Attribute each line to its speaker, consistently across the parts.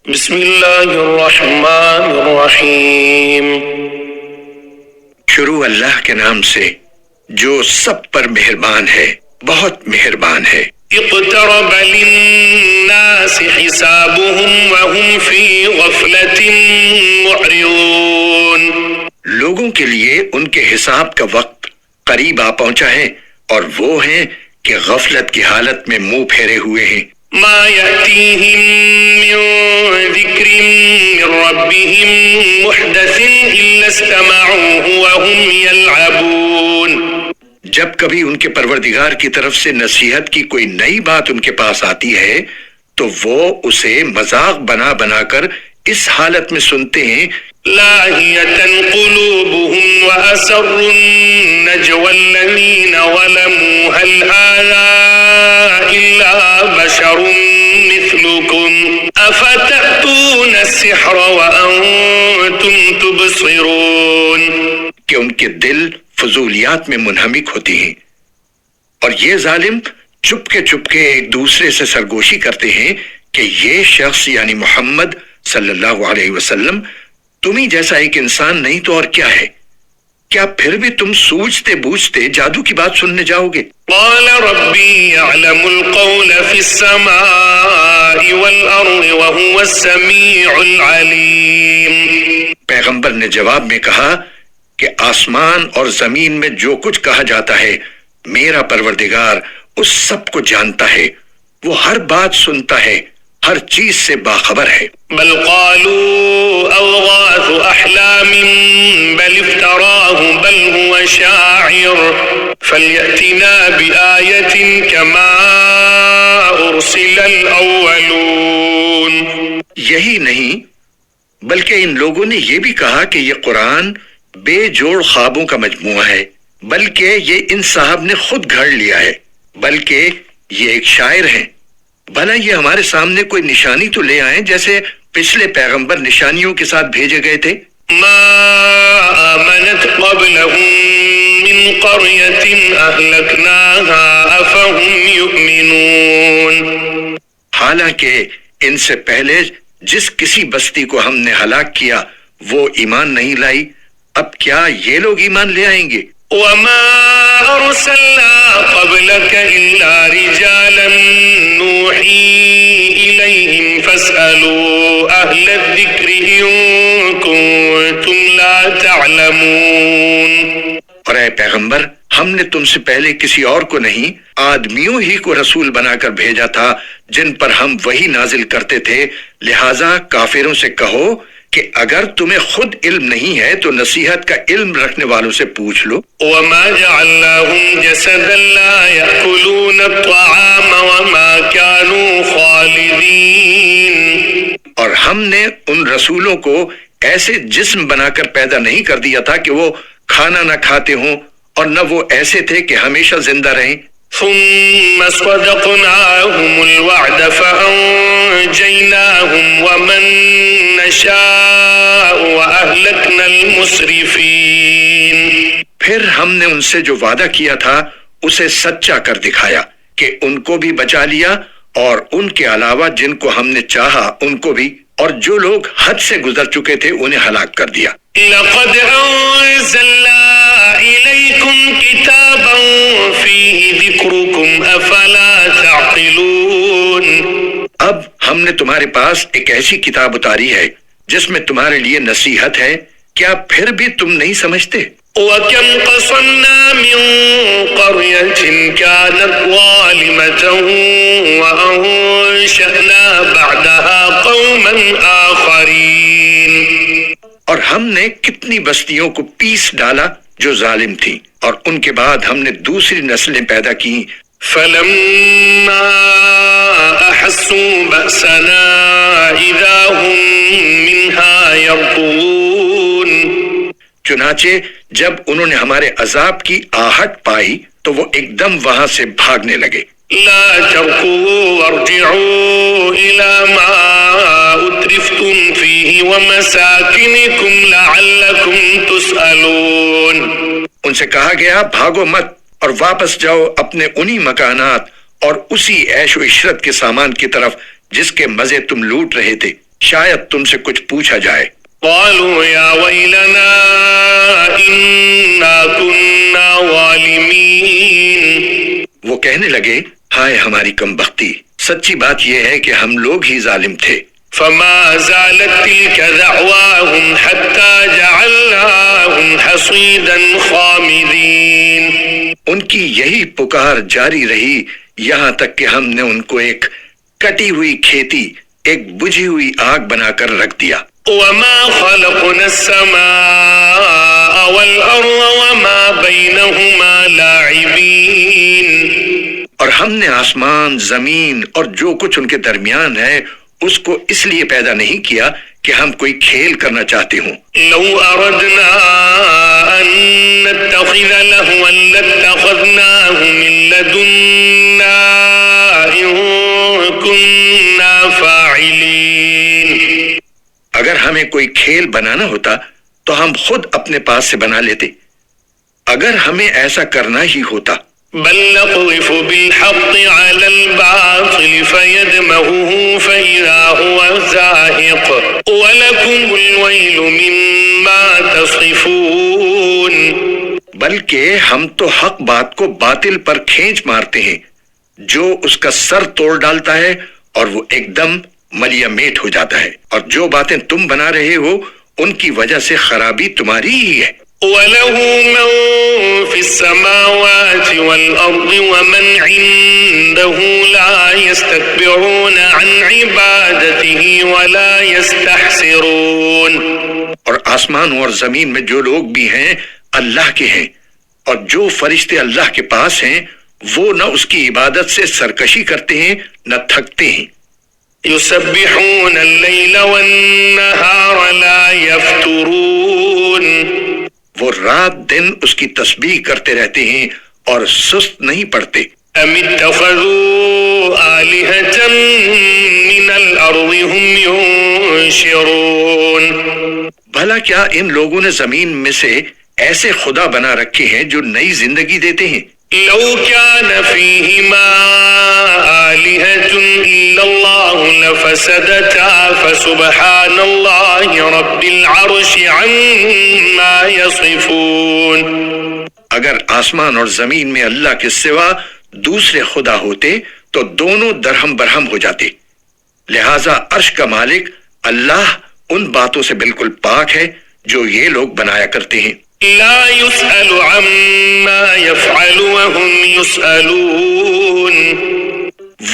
Speaker 1: بسم اللہ الرحمن الرحیم۔
Speaker 2: شروع اللہ کے نام سے جو سب پر مہربان ہے، بہت مہربان ہے۔
Speaker 1: اقترب للناس حسابهم وهم في غفلة معرضون۔
Speaker 2: لوگوں کے لیے ان کے حساب کا وقت قریب آ پہنچا ہے اور وہ ہیں کہ غفلت کی حالت میں منہ پھیرے ہوئے ہیں۔
Speaker 1: ما يأتيهم من ذكر من ربهم محدث إلا استمعوه وهم يلعبون۔
Speaker 2: جب کبھی ان کے پروردگار کی طرف سے نصیحت کی کوئی نئی بات ان کے پاس آتی ہے تو وہ اسے مذاق بنا بنا کر اس حالت میں سنتے ہیں۔
Speaker 1: لاهية قلوبهم وأسروا النجوى الذين ظلموا هل هذا إلا بشر مثلكم أفتأتون السحر وأنتم تبصرون۔
Speaker 2: کہ ان کے دل فضولیات میں منہمک ہوتی ہیں اور یہ ظالم چپکے ایک دوسرے سے سرگوشی کرتے ہیں کہ یہ شخص یعنی محمد صلی اللہ علیہ وسلم تمہیں جیسا ایک انسان نہیں تو اور کیا ہے؟ کیا پھر بھی تم سوچتے بوجھتے جادو کی بات سننے جاؤ گے؟
Speaker 1: قال ربی يعلم القول في السماء والأرض وهو السميع العليم۔
Speaker 2: پیغمبر نے جواب میں کہا کہ آسمان اور زمین میں جو کچھ کہا جاتا ہے میرا پروردگار اس سب کو جانتا ہے، وہ ہر بات سنتا ہے، ہر چیز سے باخبر ہے۔
Speaker 1: بل قالوا أضغاث أحلام بل افتراه بل هو شاعر فليأتنا بآية كما أرسل الأولون۔
Speaker 2: یہی نہیں بلکہ ان لوگوں نے یہ بھی کہا کہ یہ قرآن بے جوڑ خوابوں کا مجموعہ ہے، بلکہ یہ ان صاحب نے خود گھڑ لیا ہے، بلکہ یہ ایک شاعر ہیں۔ بھلا یہ ہمارے سامنے کوئی نشانی تو لے آئیں جیسے پچھلے پیغمبر نشانیوں کے ساتھ بھیجے گئے تھے۔
Speaker 1: ما آمنت قبلهم من قرية أهلكناها أفهم يؤمنون۔
Speaker 2: حالانکہ ان سے پہلے جس کسی بستی کو ہم نے ہلاک کیا وہ ایمان نہیں لائی، اب کیا یہ لوگ ایمان لے آئیں گے؟
Speaker 1: وما أرسلنا قبلك إلا رجالا نوحي إليهم فاسألوا أهل الذكر إن كنتم لا تعلمون۔
Speaker 2: اور اے پیغمبر ہم نے تم سے پہلے کسی اور کو نہیں آدمیوں ہی کو رسول بنا کر بھیجا تھا جن پر ہم وہی نازل کرتے تھے، لہٰذا کافروں سے کہو کہ اگر تمہیں خود علم نہیں ہے تو نصیحت کا علم رکھنے والوں سے پوچھ لو۔
Speaker 1: وما جعلناهم جسدا لا يأكلون الطعام وما كانوا خالدين۔
Speaker 2: اور ہم نے ان رسولوں کو ایسے جسم بنا کر پیدا نہیں کر دیا تھا کہ وہ کھانا نہ کھاتے ہوں اور نہ وہ ایسے تھے کہ ہمیشہ زندہ رہیں۔
Speaker 1: ثم صدقناهم الوعد فأنجيناهم ومن نشاء وأهلكنا المسرفين۔
Speaker 2: پھر ہم نے ان سے جو وعدہ کیا تھا اسے سچا کر دکھایا کہ ان کو بھی بچا لیا اور ان کے علاوہ جن کو ہم نے چاہا ان کو بھی، اور جو لوگ حد سے گزر چکے تھے انہیں ہلاک کر دیا۔
Speaker 1: لقد أنزلنا إليكم كتابا فيه ذكركم أفلا تعقلون۔
Speaker 2: اب ہم نے تمہارے پاس ایک ایسی کتاب اتاری ہے جس میں تمہارے لیے نصیحت ہے، کیا پھر بھی تم نہیں سمجھتے؟
Speaker 1: وَكَمْ قَصَمْنَا مِنْ قَرْيَةٍ كَانَتْ ظَالِمَةً وَأَنشَأْنَا بَعْدَهَا قَوْمًا آخَرِينَ۔
Speaker 2: اور ہم نے کتنی بستیوں کو پیس ڈالا جو ظالم تھیں اور ان کے بعد ہم نے دوسری نسلیں پیدا کی۔
Speaker 1: فَلَمَّا أَحَسُّوا بَأْسَنَا إِذَا هُمْ مِنْهَا يَرْكُضُونَ۔
Speaker 2: چنانچہ جب انہوں نے ہمارے عذاب کی آہٹ پائی تو وہ ایک دم وہاں سے بھاگنے لگے۔
Speaker 1: لا تركضوا وارجعوا إلى ما أترفتم فيه ومساكنكم لعلكم تسألون۔
Speaker 2: ان سے کہا گیا بھاگو مت اور واپس جاؤ اپنے انہی مکانات اور اسی عیش و عشرت کے سامان کی طرف جس کے مزے تم لوٹ رہے تھے، شاید تم سے کچھ پوچھا جائے۔
Speaker 1: قالوا يا ويلنا إنا كنا ظالمين۔
Speaker 2: وہ کہنے لگے ہائے ہماری کم بختی، سچی بات یہ ہے کہ ہم لوگ ہی ظالم تھے۔
Speaker 1: فما زالت تلك دعواهم حتى جعلناهم حصيدا خامدين۔
Speaker 2: ان کی یہی پکار جاری رہی یہاں تک کہ ہم نے ان کو ایک کٹی ہوئی کھیتی، ایک بجھی ہوئی آگ بنا کر رکھ دیا۔
Speaker 1: وما خلقنا السماء والأرض وما بينهما لاعبين۔
Speaker 2: اور ہم نے آسمان، زمین اور جو کچھ ان کے درمیان ہے اس کو اس لیے پیدا نہیں کیا کہ ہم کوئی کھیل کرنا چاہتے ہوں۔
Speaker 1: لو أردنا أن نتخذ لهوا لاتخذناه من لدنا إن كنا فاعلين۔
Speaker 2: اگر ہمیں کوئی کھیل بنانا ہوتا تو ہم خود اپنے پاس سے بنا لیتے، اگر ہمیں ایسا کرنا ہی ہوتا۔
Speaker 1: بل نقذف بالحق على الباطل فيدمغه فإذا هو زاهق ولكم الويل مما تصفون۔
Speaker 2: بلکہ ہم تو حق بات کو باطل پر کھینچ مارتے ہیں جو اس کا سر توڑ ڈالتا ہے اور وہ ایک دم ملیا میٹ ہو جاتا ہے، اور جو باتیں تم بنا رہے ہو ان کی وجہ سے خرابی تمہاری ہی ہے۔
Speaker 1: وَلَهُ مَن فِي السَّمَاوَاتِ وَالْأَرْضِ وَمَنْ عِندَهُ لَا يَسْتَكْبِرُونَ عَنْ عِبَادَتِهِ وَلَا يَسْتَحْسِرُونَ۔
Speaker 2: اور آسمان اور زمین میں جو لوگ بھی ہیں اللہ کے ہیں، اور جو فرشتے اللہ کے پاس ہیں وہ نہ اس کی عبادت سے سرکشی کرتے ہیں نہ تھکتے ہیں۔
Speaker 1: يُسَبِّحُونَ اللَّيْلَ وَالنَّهَارَ لَا يَفْتُرُونَ۔
Speaker 2: وہ رات دن اس کی تسبیح کرتے رہتے ہیں اور سست نہیں پڑتے۔
Speaker 1: أَمِ اتَّخَذُوا آلِهَةً مِّنَ الْأَرْضِ هُمْ يُنشِرُونَ۔
Speaker 2: بھلا کیا ان لوگوں نے زمین میں سے ایسے خدا بنا رکھے ہیں جو نئی زندگی دیتے ہیں؟
Speaker 1: لو كان فيهما آلهة إلا الله لفسدتا فسبحان الله رب العرش عما يصفون۔
Speaker 2: اگر آسمان اور زمین میں اللہ کے سوا دوسرے خدا ہوتے تو دونوں درہم برہم ہو جاتے، لہذا عرش کا مالک اللہ ان باتوں سے بالکل پاک ہے جو یہ لوگ بنایا کرتے ہیں۔
Speaker 1: لا يسأل عما يفعل وهم يسألون۔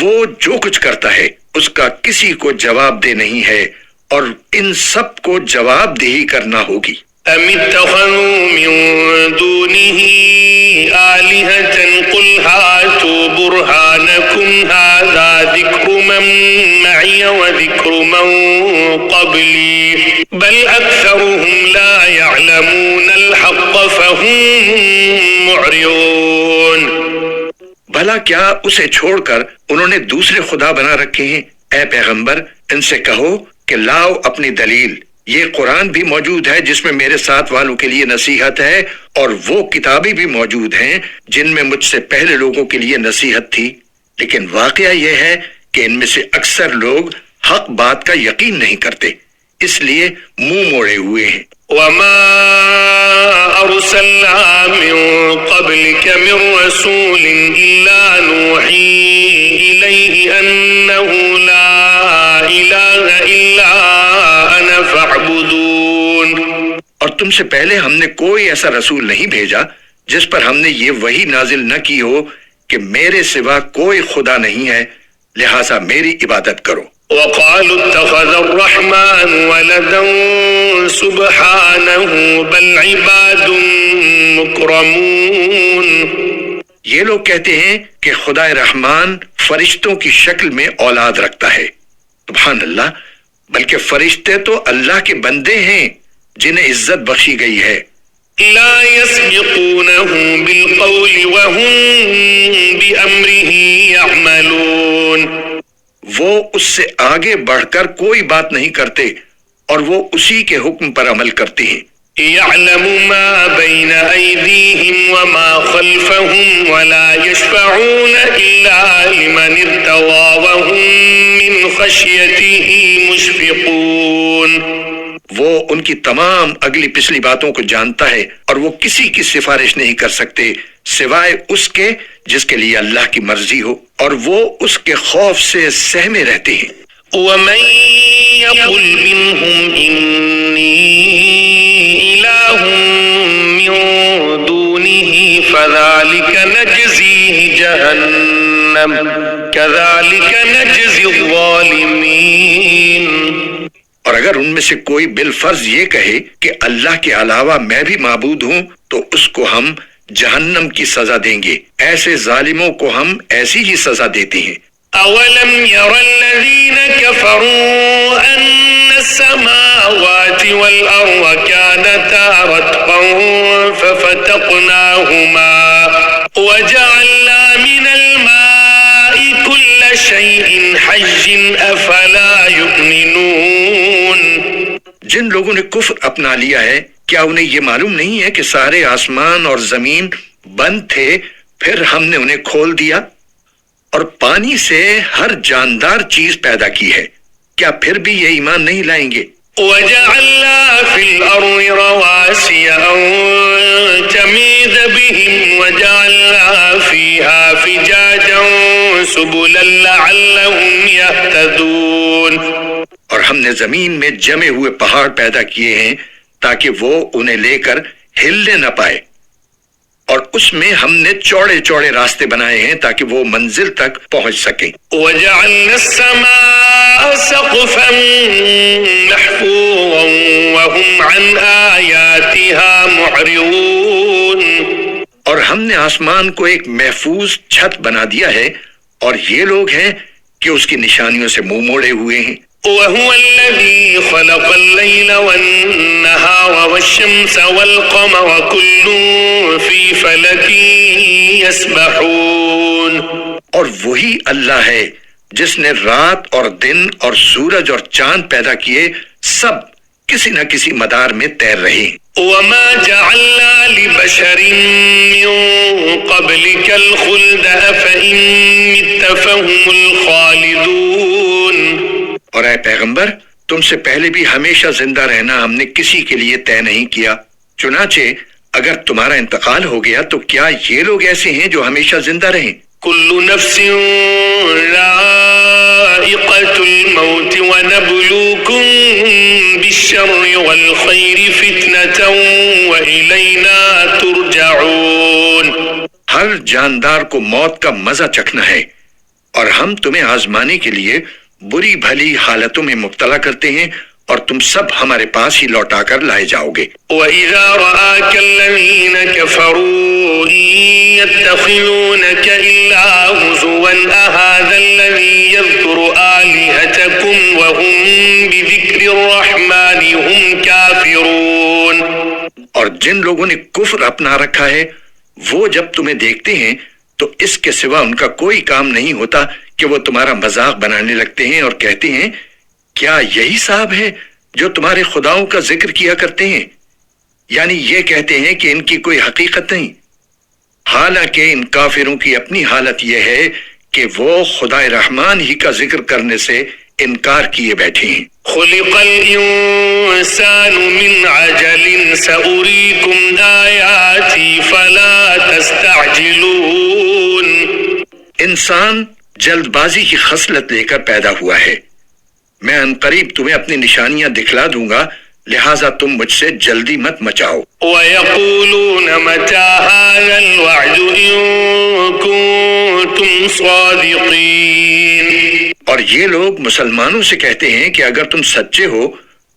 Speaker 2: وہ جو کچھ کرتا ہے اس کا کسی کو جواب دہ نہیں ہے اور ان سب کو جواب دہی کرنا ہوگی۔
Speaker 1: أم اتخذوا من دونه آلهة قل هاتوا برهانكم هذا ذكر من معي وذكر من قبلي بل أكثرهم لا يعلمون الحق فهم معرضون۔
Speaker 2: بھلا کیا اسے چھوڑ کر انہوں نے دوسرے خدا بنا رکھے ہیں؟ اے پیغمبر ان سے کہو کہ لاؤ اپنی دلیل، یہ قرآن بھی موجود ہے جس میں میرے ساتھ والوں کے لیے نصیحت ہے، اور وہ کتابیں بھی موجود ہیں جن میں مجھ سے پہلے لوگوں کے لیے نصیحت تھی، لیکن واقعہ یہ ہے کہ ان میں سے اکثر لوگ حق بات کا یقین نہیں کرتے، اس لیے منہ موڑے ہوئے ہیں۔
Speaker 1: وما أرسلنا من قبلك من رسول إلا نوحي إليه أنه لا إله إلا أنا فاعبدون۔
Speaker 2: اور تم سے پہلے ہم نے کوئی ایسا رسول نہیں بھیجا جس پر ہم نے یہ وحی نازل نہ کی ہو کہ میرے سوا کوئی خدا نہیں ہے، لہذا میری عبادت کرو۔
Speaker 1: وقالوا اتخذ الرحمن ولدا سبحانه بل عباد مكرمون۔
Speaker 2: یہ لوگ کہتے ہیں کہ خدا رحمان فرشتوں کی شکل میں اولاد رکھتا ہے، سبحان اللہ، بلکہ فرشتے تو اللہ کے بندے ہیں جنہیں عزت بخشی گئی ہے۔
Speaker 1: لا يسبقونه بالقول وهم بأمره يعملون۔
Speaker 2: وہ اس سے آگے بڑھ کر کوئی بات نہیں کرتے اور وہ اسی کے حکم پر عمل کرتے ہیں۔
Speaker 1: يعلم ما بين أيديهم وما خلفهم ولا يشفعون إلا لمن ارتضى وهم من خشيته مشفقون.
Speaker 2: وہ ان کی تمام اگلی پچھلی باتوں کو جانتا ہے اور وہ کسی کی سفارش نہیں کر سکتے سوائے اس کے جس کے لیے اللہ کی مرضی ہو، اور وہ اس کے خوف سے سہمے رہتے ہیں.
Speaker 1: وَمَن يَقُلْ مِنْهُمْ إِنِّي إِلَٰهٌ مِّن دُونِهِ فَذَلِكَ نَجْزِيهِ جَهَنَّمَ كَذَلِكَ نَجْزِي الظَّالِمِينَ.
Speaker 2: اور اگر ان میں سے کوئی بالفرض یہ کہے کہ اللہ کے علاوہ میں بھی معبود ہوں تو اس کو ہم جہنم کی سزا دیں گے، ایسے ظالموں کو ہم ایسی ہی سزا دیتے ہیں.
Speaker 1: أَوَلَمْ يَرَ الَّذِينَ كَفَرُوا أَنَّ السَّمَاوَاتِ وَالْأَرْضَ كَانَتَا رَتْقًا فَفَتَقْنَاهُمَا وَجَعَلْنَا مِنَ الْمَاءِ كُلَّ شَيْءٍ حَيٍّ أَفَلَا يُؤْمِنُونَ.
Speaker 2: جن لوگوں نے کفر اپنا لیا ہے کیا انہیں یہ معلوم نہیں ہے کہ سارے آسمان اور زمین بند تھے، پھر ہم نے انہیں کھول دیا، اور پانی سے ہر جاندار چیز پیدا کی ہے، کیا پھر بھی یہ ایمان نہیں لائیں گے؟
Speaker 1: وَجَعَلْنَا فِي الْأَرْضِ رَوَاسِيَ أَن تَمِيدَ بِهِمْ وَجَعَلْنَا فِيهَا فِجَاجًا سُبُلًا لَعَلَّهُمْ يَهْتَدُونَ.
Speaker 2: اور ہم نے زمین میں جمے ہوئے پہاڑ پیدا کیے ہیں تاکہ وہ انہیں لے کر ہلنے نہ پائے، اور اس میں ہم نے چوڑے چوڑے راستے بنائے ہیں تاکہ وہ منزل تک پہنچ سکیں.
Speaker 1: وَجَعَلْنَا السَّمَاءَ سَقْفًا مَحْفُوظًا وَهُمْ عَنْ آيَاتِهَا مُعْرِضُونَ.
Speaker 2: اور ہم نے آسمان کو ایک محفوظ چھت بنا دیا ہے، اور یہ لوگ ہیں کہ اس کی نشانیوں سے منہ موڑے ہوئے ہیں.
Speaker 1: وَهُوَ الَّذِي خَلَقَ اللَّيْلَ وَالنَّهَارَ وَالشَّمْسَ وَالْقَمَرَ كُلٌّ فِي فَلَكٍ يَسْبَحُونَ.
Speaker 2: اور وہی اللہ ہے جس نے رات اور دن اور سورج اور چاند پیدا کیے، سب کسی نہ کسی مدار میں تیر رہے.
Speaker 1: وَمَا جَعَلْنَا لِبَشَرٍ مِّن قَبْلِكَ الْخُلْدَ أَفَإِن مِّتَّ فَهُمُ الْخَالِدُونَ.
Speaker 2: اور اے پیغمبر، تم سے پہلے بھی ہمیشہ زندہ رہنا ہم نے کسی کے لیے طے نہیں کیا، چنانچہ اگر تمہارا انتقال ہو گیا تو کیا یہ لوگ ایسے ہیں جو ہمیشہ زندہ رہیں؟
Speaker 1: كُلُّ نَفْسٍ ذَائِقَةُ الْمَوْتِ وَنَبْلُوكُم بِالشَّرِّ وَالْخَيْرِ فِتْنَةً وَإِلَيْنَا تُرْجَعُونَ.
Speaker 2: ہر جاندار کو موت کا مزہ چکھنا ہے، اور ہم تمہیں آزمانے کے لیے بری بھلی حالتوں میں مبتلا کرتے ہیں، اور تم سب ہمارے پاس ہی لوٹا کر لائے جاؤ گے.
Speaker 1: وَإِذَا رَآكَ الَّذِينَ كَفَرُوا يَتَّخِذُونَكَ إِلَّا هُزُوًا أَهَذَا الَّذِي يَذْكُرُ آلِهَتَكُمْ وَهُمْ بِذِكْرِ الرَّحْمَنِ هُمْ كَافِرُونَ.
Speaker 2: اور جن لوگوں نے کفر اپنا رکھا ہے وہ جب تمہیں دیکھتے ہیں تو اس کے سوا ان کا کوئی کام نہیں ہوتا کہ وہ تمہارا مذاق بنانے لگتے ہیں اور کہتے ہیں کیا یہی صاحب ہے جو تمہارے خداؤں کا ذکر کیا کرتے ہیں؟ یعنی یہ کہتے ہیں کہ ان کی کوئی حقیقت نہیں، حالانکہ ان کافروں کی اپنی حالت یہ ہے کہ وہ خدا رحمان ہی کا ذکر کرنے سے انکار کیے بیٹھے ہیں.
Speaker 1: خلق الانسان من عجل سأريكم آیاتی فلا تستعجلون.
Speaker 2: انسان جلد بازی کی خصلت لے کر پیدا ہوا ہے، میں عنقریب تمہیں اپنی نشانیاں دکھلا دوں گا، لہٰذا تم مجھ سے جلدی مت مچاؤ.
Speaker 1: وَيَقُولُونَ مَتَى هَذَا الْوَعْدُ إِن كُنتُمْ صَادِقِينَ.
Speaker 2: اور یہ لوگ مسلمانوں سے کہتے ہیں کہ اگر تم سچے ہو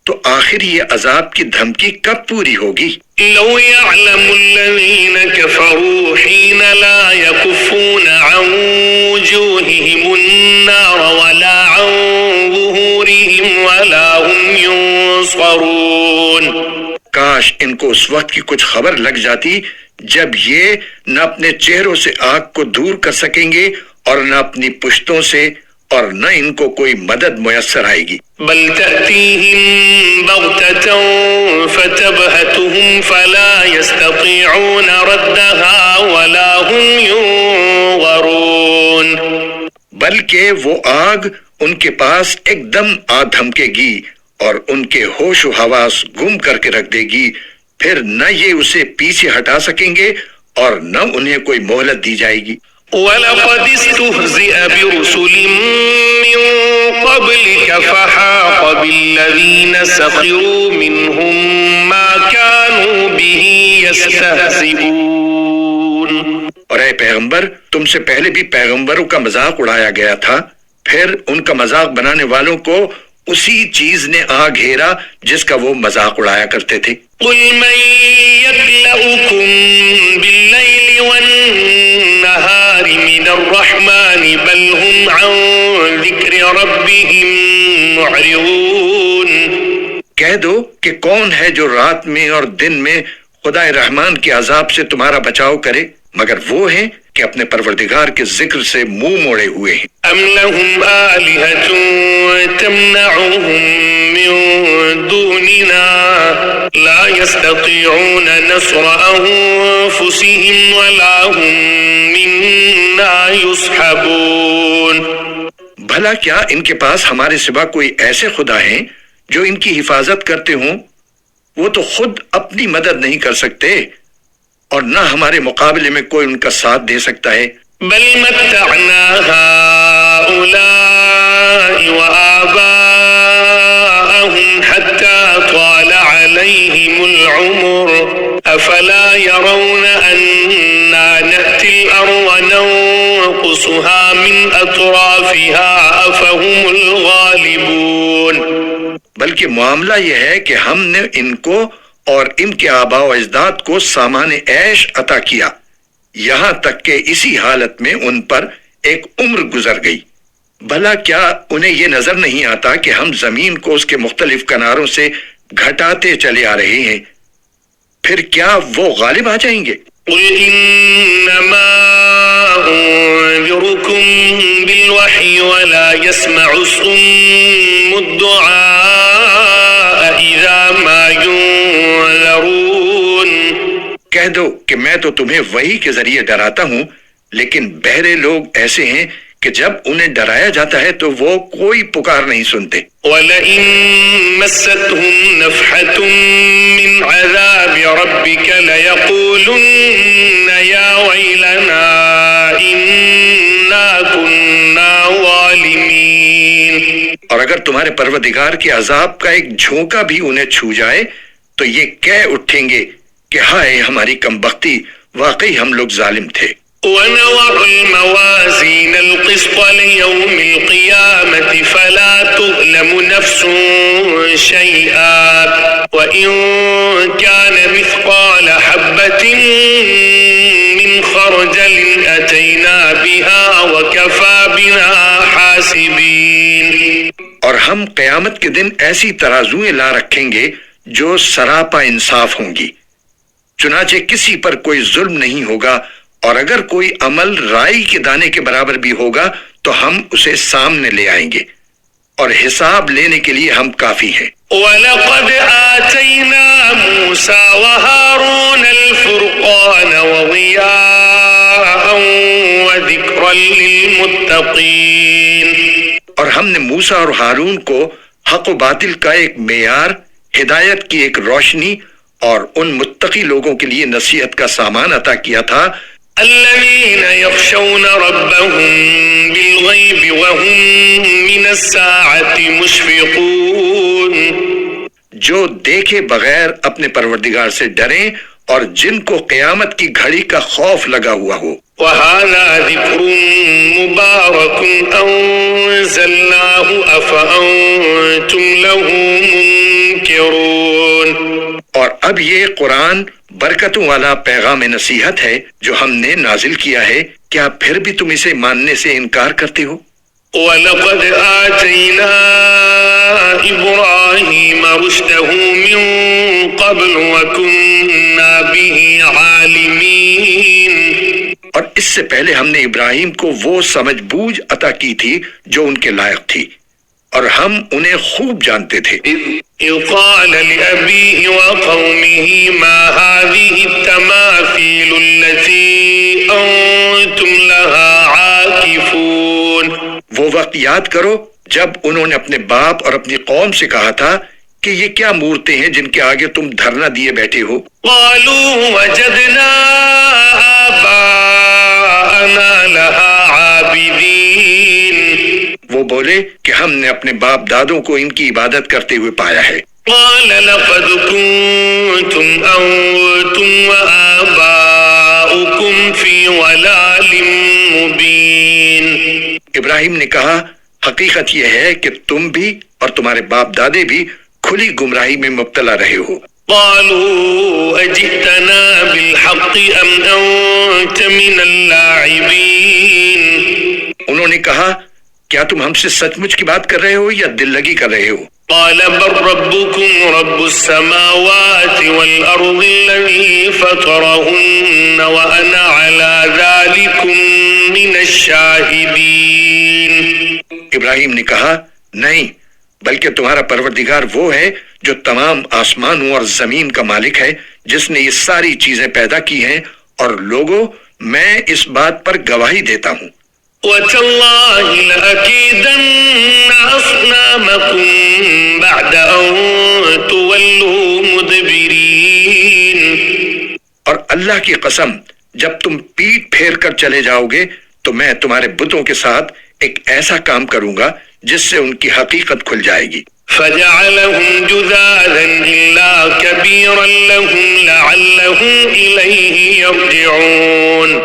Speaker 2: تو آخر یہ عذاب کی دھمکی کب پوری ہوگی؟
Speaker 1: لو يعلم الذين كفروا حين لا يكفون عن وجوههم النار ولا عن ظهورهم ولا هم ينصرون.
Speaker 2: کاش ان کو اس وقت کی کچھ خبر لگ جاتی جب یہ نہ اپنے چہروں سے آگ کو دور کر سکیں گے اور نہ اپنی پشتوں سے، اور نہ ان کو کوئی مدد میسر آئے گی.
Speaker 1: بل تأتيهم بغتة فتبهتهم فلا يستطيعون ردها ولا هم ينظرون.
Speaker 2: بلکہ وہ آگ ان کے پاس ایک دم آ دھمکے گی اور ان کے ہوش و حواس گم کر کے رکھ دے گی، پھر نہ یہ اسے پیچھے ہٹا سکیں گے اور نہ انہیں کوئی مہلت دی جائے گی.
Speaker 1: وَلَقَدِ اسْتُهْزِئَ بِرُسُلٍ مِّن قَبْلِكَ فَحَاقَ بِالَّذِينَ سَخِرُوا مِنْهُم مَّا كَانُوا بِهِ يَسْتَهْزِئُونَ.
Speaker 2: اور اے پیغمبر، تم سے پہلے بھی پیغمبروں کا مذاق اڑایا گیا تھا، پھر ان کا مذاق بنانے والوں کو اسی چیز نے آ گھیرا جس کا وہ مذاق اڑایا کرتے تھے.
Speaker 1: قُلْ مَن يَكْلَؤُكُم بِاللَّيْلِ وَالنَّهَارِ مِنَ الرَّحْمَٰنِ بَلْ هُمْ عَن ذِكْرِ رَبِّهِم مُّعْرِضُونَ.
Speaker 2: کہہ دو کہ کون ہے جو رات میں اور دن میں خدا رحمان کے عذاب سے تمہارا بچاؤ کرے، مگر وہ ہیں کہ اپنے پروردگار کے ذکر سے منہ موڑے ہوئے ہیں.
Speaker 1: أَمْ لَهُمْ آلِهَةٌ تَمْنَعُهُم مِّن دُونِنَا لَا يَسْتَطِيعُونَ نَصْرَ أَنفُسِهِمْ وَلَا هُم مِّنَّا يُصْحَبُونَ.
Speaker 2: بھلا کیا ان کے پاس ہمارے سوا کوئی ایسے خدا ہیں جو ان کی حفاظت کرتے ہوں؟ وہ تو خود اپنی مدد نہیں کر سکتے اور نہ ہمارے مقابلے میں کوئی ان کا ساتھ دے سکتا ہے.
Speaker 1: بل متعنا هؤلاء وآباءهم حتى طال عليهم العمر أفلا يرون أنا نأتي الأرض ننقصها من أطرافها أفهم الغالبون.
Speaker 2: بلکہ معاملہ یہ ہے کہ ہم نے ان کو اور ان کے آباء و اجداد کو سامان عیش عطا کیا، یہاں تک کہ اسی حالت میں ان پر ایک عمر گزر گئی. بھلا کیا انہیں یہ نظر نہیں آتا کہ ہم زمین کو اس کے مختلف کناروں سے گھٹاتے چلے آ رہے ہیں، پھر کیا وہ غالب آ جائیں گے؟
Speaker 1: قل انما انذركم بالوحي ولا يسمع الصم الدعاء اذا ما ينذرون.
Speaker 2: کہہ دو کہ میں تو تمہیں وحی کے ذریعے ڈراتا ہوں، لیکن بہرے لوگ ایسے ہیں کہ جب انہیں ڈرایا جاتا ہے تو وہ کوئی پکار نہیں سنتے.
Speaker 1: وَلَئِن مَسَّتْهُمْ نَفْحَةٌ مِّنْ عَذَابِ رَبِّكَ لَيَقُولُنَّ يَا وَيْلَنَا إِنَّا كُنَّا ظَالِمِينَ.
Speaker 2: اور اگر تمہارے پروردگار کے عذاب کا ایک جھونکا بھی انہیں چھو جائے تو یہ کہہ اٹھیں گے کہ ہائے ہماری کمبختی، واقعی ہم لوگ ظالم تھے.
Speaker 1: وَنَضَعُ الْمَوَازِينَ الْقِسْطَ لِيَوْمِ الْقِيَامَةِ فَلَا تُظْلَمُ نَفْسٌ شَيْئًا وَإِن كَانَ مِثْقَالَ حَبَّةٍ مِّنْ خَرْدَلٍ أَتَيْنَا بِهَا وَكَفَى بِنَا حَاسِبِينَ.
Speaker 2: اور ہم قیامت کے دن ایسی ترازویں لا رکھیں گے جو سراپا انصاف ہوں گی، چنانچہ کسی پر کوئی ظلم نہیں ہوگا، اور اگر کوئی عمل رائی کے دانے کے برابر بھی ہوگا تو ہم اسے سامنے لے آئیں گے، اور حساب لینے کے لیے ہم کافی ہیں.
Speaker 1: وَلَقَدْ آتَيْنَا مُوسَى وَهَارُونَ الْفُرْقَانَ وَضِيَاءً وَذِكْرًا لِلْمُتَّقِينَ.
Speaker 2: اور ہم نے موسیٰ اور ہارون کو حق و باطل کا ایک معیار، ہدایت کی ایک روشنی اور ان متقی لوگوں کے لیے نصیحت کا سامان عطا کیا تھا.
Speaker 1: الذين يخشون ربهم بالغيب وهم من الساعة مشفقون.
Speaker 2: جو دیکھے بغیر اپنے پروردگار سے ڈریں اور جن کو قیامت کی گھڑی کا خوف لگا ہوا ہو.
Speaker 1: وهذا ذكر مبارك أنزلناه أفأنتم له منكرون.
Speaker 2: اور اب یہ قرآن برکتوں والا پیغام نصیحت ہے جو ہم نے نازل کیا ہے، کیا پھر بھی تم اسے ماننے سے انکار کرتے ہو؟
Speaker 1: وَلَقَدْ آتَيْنَا إِبْرَاهِيمَ رُشْدَهُ مِن قَبْلُ وَكُنَّا بِهِ عَالِمِينَ.
Speaker 2: اور اس سے پہلے ہم نے ابراہیم کو وہ سمجھ بوجھ عطا کی تھی جو ان کے لائق تھی، اور ہم انہیں خوب جانتے تھے۔
Speaker 1: إذ قال لأبيه وقومه ما هذه التماثيل التي أنتم لها عاكفون۔
Speaker 2: وہ وقت یاد کرو جب انہوں نے اپنے باپ اور اپنی قوم سے کہا تھا کہ یہ کیا مورتیں ہیں جن کے آگے تم دھرنا دیے بیٹھے ہو؟
Speaker 1: قالوا وجدنا آباءنا لها عابدين۔
Speaker 2: وہ بولے کہ ہم نے اپنے باپ دادوں کو ان کی عبادت کرتے ہوئے پایا ہے۔
Speaker 1: قال لقد كنتم أنتم وآباؤكم في ضلال مبين۔
Speaker 2: ابراہیم نے کہا حقیقت یہ ہے کہ تم بھی اور تمہارے باپ دادے بھی کھلی گمراہی میں مبتلا رہے ہو۔
Speaker 1: قالوا أجئتنا بالحق أم أنت من اللاعبين۔
Speaker 2: انہوں نے کہا کیا تم ہم سے سچ مچ کی بات کر رہے ہو یا دل لگی کر رہے ہو؟
Speaker 1: قال بل ربكم رب السماوات والأرض الذي فطرهن وأنا على ذلكم من الشاهدين۔
Speaker 2: ابراہیم نے کہا نہیں، بلکہ تمہارا پروردگار وہ ہے جو تمام آسمانوں اور زمین کا مالک ہے، جس نے یہ ساری چیزیں پیدا کی ہیں، اور لوگوں میں اس بات پر گواہی دیتا ہوں۔
Speaker 1: وَتَاللَّهِ لَأَكِيدَنَّ أَصْنَامَكُمْ بَعْدَ أَن تُوَلُّوا مُدْبِرِينَ۔
Speaker 2: اور اللہ کی قسم جب تم پیٹ پھیر کر چلے جاؤ گے تو میں تمہارے بتوں کے ساتھ ایک ایسا کام کروں گا جس سے ان کی حقیقت کھل جائے گی۔
Speaker 1: فَجَعَلَهُمْ جُذَاذًا إِلَّا كَبِيرًا لَهُمْ لَعَلَّهُمْ إِلَيْهِ يَرْجِعُونَ۔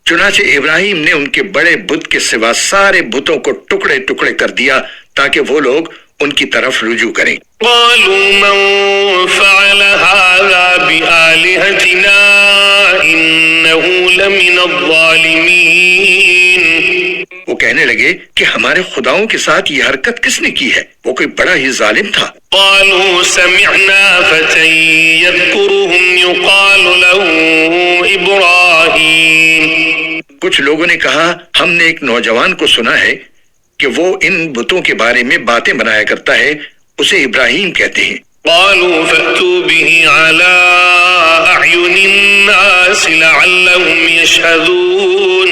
Speaker 2: چنانچہ ابراہیم نے ان کے بڑے بت کے سوا سارے بتوں کو ٹکڑے ٹکڑے کر دیا تاکہ وہ لوگ ان کی طرف رجوع کریں۔
Speaker 1: قالوا من فعل هذا بآلهتنا إنه لمن الظالمين۔
Speaker 2: وہ کہنے لگے کہ ہمارے خداؤں کے ساتھ یہ حرکت کس نے کی ہے؟ وہ کوئی بڑا ہی ظالم تھا۔
Speaker 1: قالوا سمعنا فتى يذكرهم يقال له إبراهيم۔
Speaker 2: کچھ لوگوں نے کہا ہم نے ایک نوجوان کو سنا ہے کہ وہ ان بتوں کے بارے میں باتیں بنایا کرتا ہے، اسے ابراہیم کہتے ہیں۔
Speaker 1: قالوا فأتوا به على أعين الناس لعلهم يشهدون۔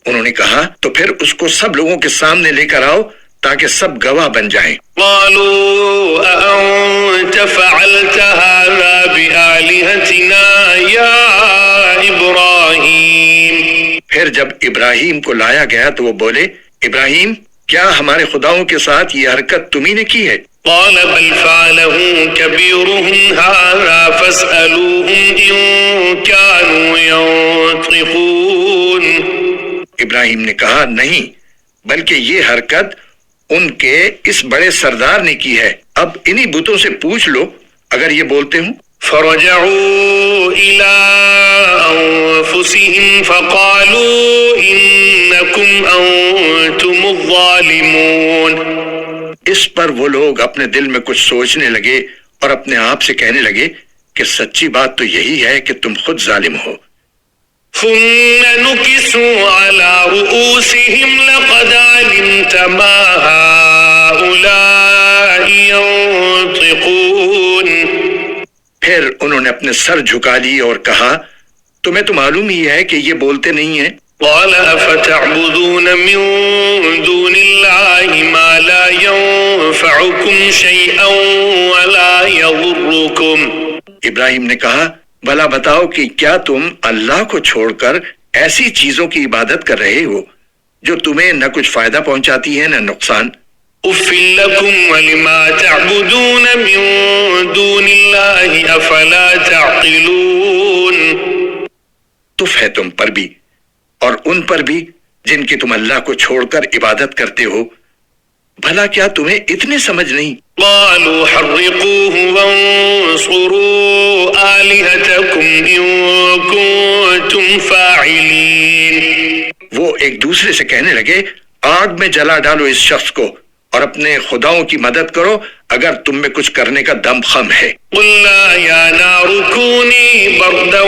Speaker 2: انہوں نے کہا تو پھر اس کو سب لوگوں کے سامنے لے کر آؤ تاکہ سب گواہ بن جائیں۔
Speaker 1: قالوا أأنت فعلت هذا بآلهتنا يا إبراهيم۔
Speaker 2: پھر جب ابراہیم کو لایا گیا تو وہ بولے ابراہیم کیا ہمارے خداؤں کے ساتھ یہ حرکت تمہیں نے کی ہے؟
Speaker 1: قال بل فعله كبيرهم هذا فاسألوهم إن كانوا ينطقون۔
Speaker 2: ابراہیم نے کہا نہیں، بلکہ یہ حرکت ان کے اس بڑے سردار نے کی ہے، اب انہی بتوں سے پوچھ لو اگر یہ بولتے ہوں۔
Speaker 1: فرجعوا إلى أنفسهم فقالوا إنكم أنتم الظالمون۔
Speaker 2: اس پر وہ لوگ اپنے دل میں کچھ سوچنے لگے اور اپنے آپ سے کہنے لگے کہ سچی بات تو یہی ہے کہ تم خود ظالم ہو۔
Speaker 1: ثم نكسوا على رؤوسهم لقد علمت ما هؤلاء ينطقون۔
Speaker 2: پھر انہوں نے اپنے سر جھکا لی اور کہا تمہیں تو معلوم ہی ہے کہ یہ بولتے نہیں ہیں۔
Speaker 1: قال أفتعبدون من دون الله ما لا ينفعكم شيئا ولا يضركم۔
Speaker 2: ابراہیم نے کہا بھلا بتاؤ کہ کیا تم اللہ کو چھوڑ کر ایسی چیزوں کی عبادت کر رہے ہو جو تمہیں نہ کچھ فائدہ پہنچاتی ہے نہ نقصان؟
Speaker 1: أف لكم ولما تعبدون من دون الله أفلا تعقلون۔
Speaker 2: تف ہے تم پر بھی اور ان پر بھی جن کی تم اللہ کو چھوڑ کر عبادت کرتے ہو، بھلا کیا تمہیں اتنی سمجھ نہیں؟
Speaker 1: قالوا حرقوه وانصروا آلهتكم إن كنتم فاعلين۔
Speaker 2: وہ ایک دوسرے سے کہنے لگے آگ میں جلا ڈالو اس شخص کو اور اپنے خداؤں کی مدد کرو اگر تم میں کچھ کرنے کا دم خم ہے۔
Speaker 1: قلنا يا نار كوني بردا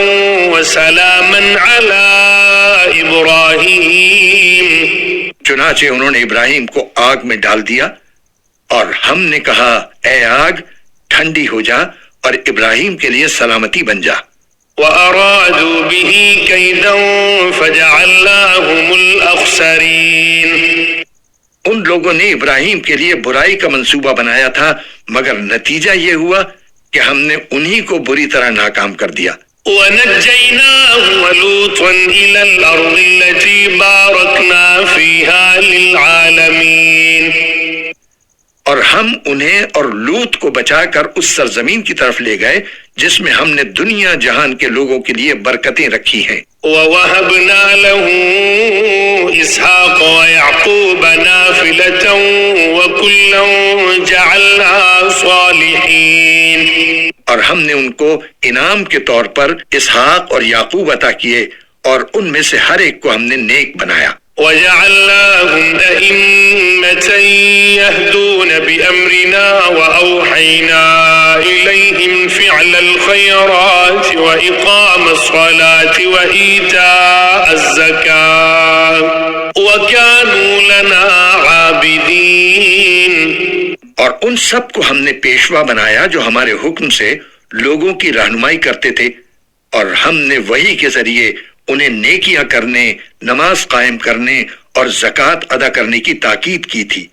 Speaker 1: وسلاما على إبراهيم۔
Speaker 2: چنانچہ انہوں نے ابراہیم کو آگ میں ڈال دیا اور ہم نے کہا اے آگ ٹھنڈی ہو جا اور ابراہیم کے لیے سلامتی بن جا۔
Speaker 1: وَأَرَادُوا بِهِ كَيْدًا فَجَعَلْنَاهُمُ الْأَخْسَرِينَ۔
Speaker 2: ان لوگوں نے ابراہیم کے لیے برائی کا منصوبہ بنایا تھا، مگر نتیجہ یہ ہوا کہ ہم نے انہی کو بری طرح ناکام کر دیا۔
Speaker 1: وَنَجَّيْنَاهُ وَلُوطًا إِلَى الْأَرْضِ الَّتِي بَارَكْنَا فِيهَا لِلْعَالَمِينَ۔
Speaker 2: اور ہم انہیں اور لوط کو بچا کر اس سرزمین کی طرف لے گئے جس میں ہم نے دنیا جہان کے لوگوں کے لیے برکتیں رکھی ہیں۔
Speaker 1: وَوَهَبْنَا لَهُ إِسْحَاقَ وَيَعْقُوبَ نَافِلَةً وَكُلًّا جَعَلْنَا صَالِحِينَ۔
Speaker 2: اور ہم نے ان کو انعام کے طور پر اسحاق اور یعقوب عطا کیے اور ان میں سے ہر ایک کو ہم نے نیک بنایا۔
Speaker 1: وَجَعَلْنَاهُمْ أَئِمَّةً يَهْدُونَ بِأَمْرِنَا وَأَوْحَيْنَا إِلَيْهِمْ فِعْلَ الْخَيْرَاتِ وَإِقَامَ الصَّلَاةِ وَإِيتَاءَ الزَّكَاةِ وَكَانُوا لَنَا عَابِدِينَ۔
Speaker 2: اور ان سب کو ہم نے پیشوا بنایا جو ہمارے حکم سے لوگوں کی رہنمائی کرتے تھے، اور ہم نے وحی کے ذریعے انہیں نیکیاں کرنے، نماز قائم کرنے اور زکوٰۃ ادا کرنے کی تاکید کی تھی،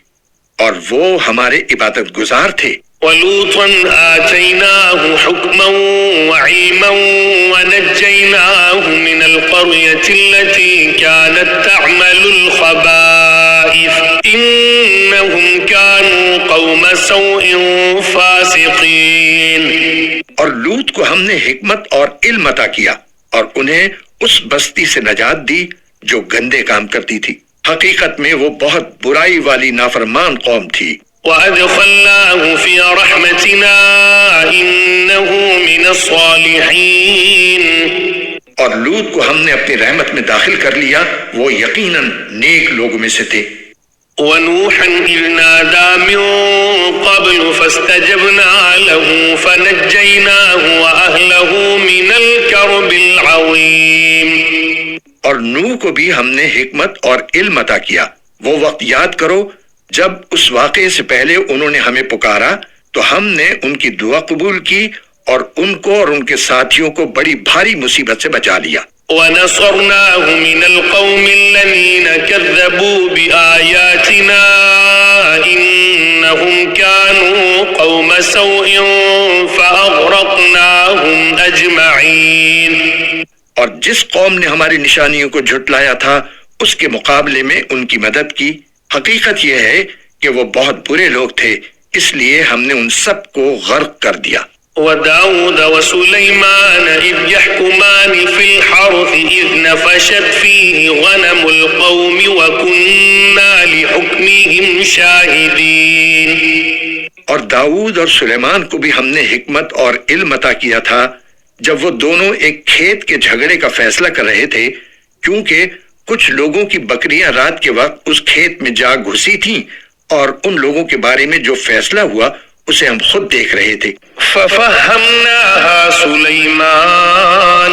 Speaker 2: اور وہ ہمارے عبادت گزار تھے۔
Speaker 1: وَلُوطًا آتَيْنَاهُ حُكْمًا وَعِلْمًا وَنَجَّيْنَاهُ مِنَ الْقَرْيَةِ الَّتِي كَانَتْ تَعْمَلُ الْخَبَائِثَ إِنَّهُمْ كَانُوا قَوْمَ سَوْءٍ فَاسِقِينَ۔
Speaker 2: اور لوط کو ہم نے حکمت اور علم عطا کیا اور انہیں اس بستی سے نجات دی جو گندے کام کرتی تھی، حقیقت میں وہ بہت برائی والی نافرمان قوم تھی۔
Speaker 1: وَأَدْخَلْنَاهُ فِي رَحْمَتِنَا إِنَّهُ مِنَ الصَّالِحِينَ۔
Speaker 2: اور لوط کو ہم نے اپنی رحمت میں داخل کر لیا، وہ یقیناً نیک لوگوں میں سے تھے۔
Speaker 1: وَنُوحًا إِذْ نَادَى مِن قَبْلُ فَاسْتَجَبْنَا لَهُ فَنَجَّيْنَاهُ وَأَهْلَهُ مِنَ الْكَرْبِ الْعَظِيمِ۔
Speaker 2: اور نوح کو بھی ہم نے حکمت اور علم عطا کیا۔ وہ وقت یاد کرو جب اس واقعے سے پہلے انہوں نے ہمیں پکارا تو ہم نے ان کی دعا قبول کی اور ان کو اور ان کے ساتھیوں کو بڑی بھاری مصیبت سے بچا لیا۔
Speaker 1: وَنَصَرْنَاهُ مِنَ الْقَوْمِ الَّذِينَ كَذَّبُوا بِآيَاتِنَا إِنَّهُمْ كَانُوا قَوْمَ سَوْءٍ فَأَغْرَقْنَاهُمْ أَجْمَعِينَ۔
Speaker 2: اور جس قوم نے ہماری نشانیوں کو جھٹلایا تھا اس کے مقابلے میں ان کی مدد کی، حقیقت یہ ہے کہ وہ بہت برے لوگ تھے، اس لیے ہم نے ان سب کو غرق کر دیا۔
Speaker 1: وَدَاوُدَ وَسُلَيْمَانَ إِذْ يَحْكُمَانِ فِي الْحَرْثِ إِذْ نَفَشَتْ فِيهِ غَنَمُ الْقَوْمِ وَكُنَّا لِحُكْمِهِمْ شَاهِدِينَ۔
Speaker 2: اور داؤد اور سلیمان کو بھی ہم نے حکمت اور علم عطا کیا تھا جب وہ دونوں ایک کھیت کے جھگڑے کا فیصلہ کر رہے تھے، کیونکہ کچھ لوگوں کی بکریاں رات کے وقت اس کھیت میں جا گھسی تھیں اور ان لوگوں کے بارے میں جو فیصلہ ہوا اسے ہم خود دیکھ رہے تھے۔
Speaker 1: فَفَهَّمْنَاهَا سُلَيْمَانَ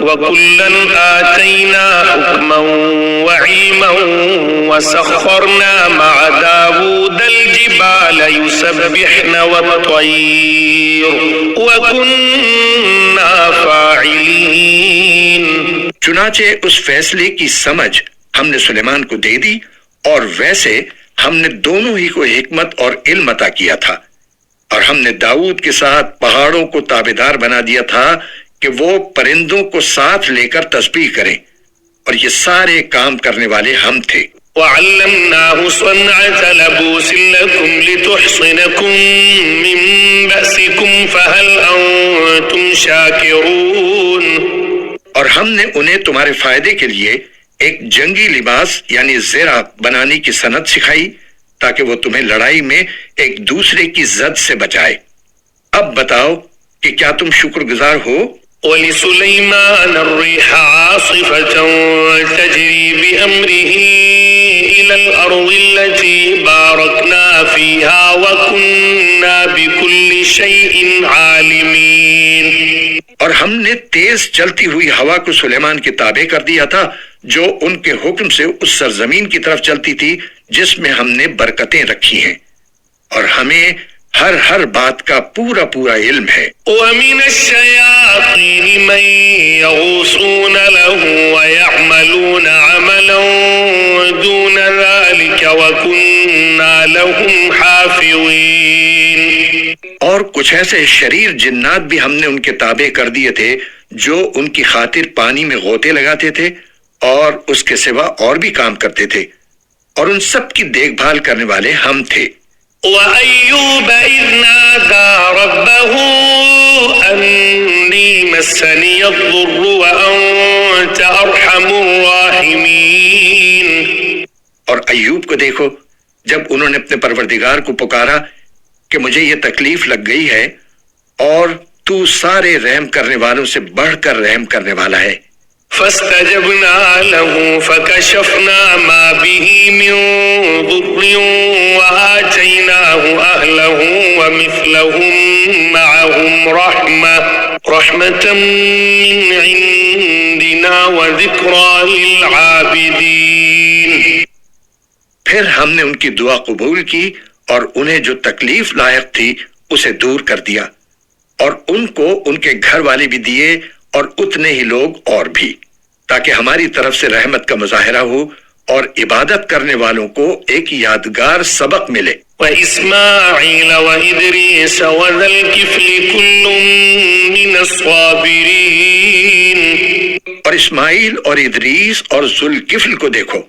Speaker 1: وَكُلًّا آتَيْنَا حُكْمًا وَعِلْمًا وَسَخَّرْنَا مَعَ دَاوُودَ الْجِبَالَ يُسَبِّحْنَ وَالطَّيْرَ وَكُنَّا فَاعِلِينَ۔
Speaker 2: چنانچہ اس فیصلے کی سمجھ ہم نے سلیمان کو دے دی، اور ویسے ہم نے دونوں ہی کو حکمت اور علم عطا کیا تھا، اور ہم نے داؤد کے ساتھ پہاڑوں کو تابعدار بنا دیا تھا کہ وہ پرندوں کو ساتھ لے کر تسبیح کریں، اور یہ سارے کام کرنے والے ہم تھے۔
Speaker 1: وَعَلَّمْنَاهُ صَنْعَةَ لَبُوسٍ لَكُمْ لِتُحْصِنَكُمْ مِنْ بَأْسِكُمْ فَهَلْ أَنْتُمْ شَاكِرُونَ۔
Speaker 2: اور ہم نے انہیں تمہارے فائدے کے لیے ایک جنگی لباس یعنی زرہ بنانے کی صنعت سکھائی تاکہ وہ تمہیں لڑائی میں ایک دوسرے کی زد سے بچائے۔ اب بتاؤ کہ کیا تم شکر گزار ہو؟
Speaker 1: وَلِسُلَيْمَانَ الرِّيحَ عَاصِفَةً تَجْرِي بِأَمْرِهِ إِلَى الْأَرْضِ الَّتِي بَارَكْنَا فِيهَا وَكُنَّا بِكُلِّ شَيْءٍ عَالِمِينَ۔
Speaker 2: اور ہم نے تیز چلتی ہوئی ہوا کو سلیمان کے تابع کر دیا تھا جو ان کے حکم سے اس سرزمین کی طرف چلتی تھی جس میں ہم نے برکتیں رکھی ہیں، اور ہمیں ہر بات کا پورا علم ہے.
Speaker 1: ومن الشياطين من يغوصون له ويعملون عملا دون ذلك وكنا لهم حافظين.
Speaker 2: اور کچھ ایسے شریر جنات بھی ہم نے ان کے تابع کر دیے تھے جو ان کی خاطر پانی میں غوطے لگاتے تھے اور اس کے سوا اور بھی کام کرتے تھے، اور ان سب کی دیکھ بھال کرنے والے ہم تھے.
Speaker 1: وَأَيُّوبَ إِذْ نَادَى رَبَّهُ أَنِّي مَسَّنِيَ الضُّرُّ وَأَنْتَ أَرْحَمُ الرَّاحِمِينَ.
Speaker 2: اور ایوب کو دیکھو جب انہوں نے اپنے پروردگار کو پکارا کہ مجھے یہ تکلیف لگ گئی ہے اور تو سارے رحم کرنے والوں سے بڑھ کر رحم کرنے والا ہے.
Speaker 1: فاستجبنا له فكشفنا ما به من ضر وآتيناه أهله ومثلهم معهم رحمة من عندنا وذكرى للعابدين.
Speaker 2: پھر ہم نے ان کی دعا قبول کی اور انہیں جو تکلیف لائق تھی اسے دور کر دیا، اور ان کو ان کے گھر والے بھی دیے اور اتنے ہی لوگ اور بھی، تاکہ ہماری طرف سے رحمت کا مظاہرہ ہو اور عبادت کرنے والوں کو ایک یادگار سبق ملے.
Speaker 1: وَإِسْمَاعِيلَ وَإِدْرِيسَ وَذَا الْكِفْلِ كُلٌّ مِّنَ الصَّابِرِينَ.
Speaker 2: اور اسماعیل اور ادریس اور ذوالکفل کو دیکھو،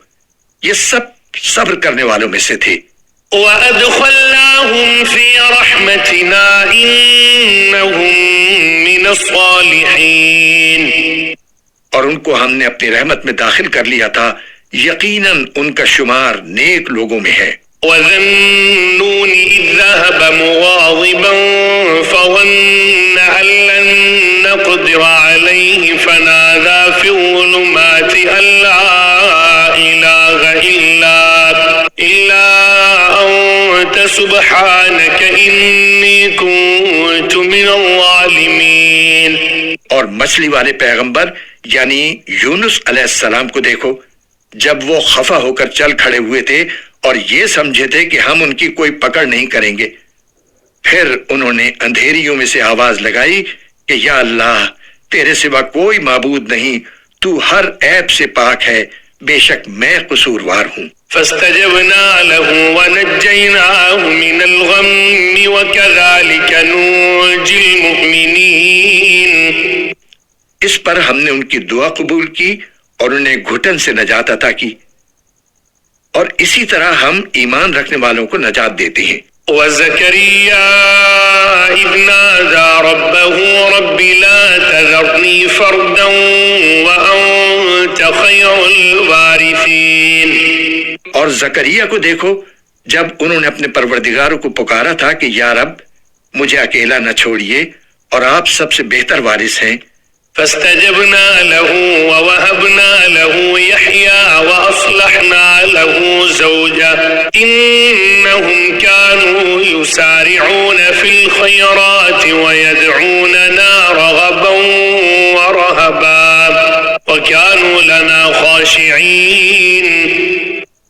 Speaker 2: یہ سب صبر کرنے والوں میں سے تھے.
Speaker 1: وَأَدْخَلْنَاهُمْ فِي رَحْمَتِنَا إِنَّهُمْ مِنَ الصَّالِحِينَ.
Speaker 2: اور ان کو ہم نے اپنی رحمت میں داخل کر لیا تھا، یقیناً ان کا شمار نیک لوگوں میں ہے.
Speaker 1: وَذَا النُّونِ إِذ ذَهَبَ مُغَاضِبًا فَظَنَّ أَن لَّن نَّقْدِرَ عَلَيْهِ فَنَادَىٰ فِي الظُّلُمَاتِ أَن لَّا إِلَٰهَ إِلَّا أَنتَ سُبْحَانَكَ إِنِّي كُنتُ مِنَ الظَّالِمِينَ.
Speaker 2: اور مچھلی والے پیغمبر یعنی یونس علیہ السلام کو دیکھو، جب وہ خفا ہو کر چل کھڑے ہوئے تھے اور یہ سمجھے تھے کہ ہم ان کی کوئی پکڑ نہیں کریں گے، پھر انہوں نے اندھیریوں میں سے آواز لگائی کہ یا اللہ، تیرے سوا کوئی معبود نہیں، تو ہر عیب سے پاک ہے، بے شک میں قصوروار ہوں.
Speaker 1: فاستجبنا له ونجيناه من الغم وكذلك ننجي المؤمنين.
Speaker 2: اس پر ہم نے ان کی دعا قبول کی اور انہیں گھٹن سے نجات عطا کی، اور اسی طرح ہم ایمان رکھنے والوں کو نجات دیتے ہیں.
Speaker 1: وزكريا إذ نادى ربه رب لا تذرني فردا وأنت خير الوارثين.
Speaker 2: اور زکریا کو دیکھو جب انہوں نے اپنے پروردگار کو پکارا تھا کہ یا رب مجھے اکیلا نہ چھوڑیے اور آپ سب سے بہتر وارث ہیں.
Speaker 1: فاستجبنا له ووهبنا له يحيى وأصلحنا له زوجه إنهم كانوا يسارعون في الخيرات ويدعوننا رغبا ورهبا وكانوا لنا خاشعين.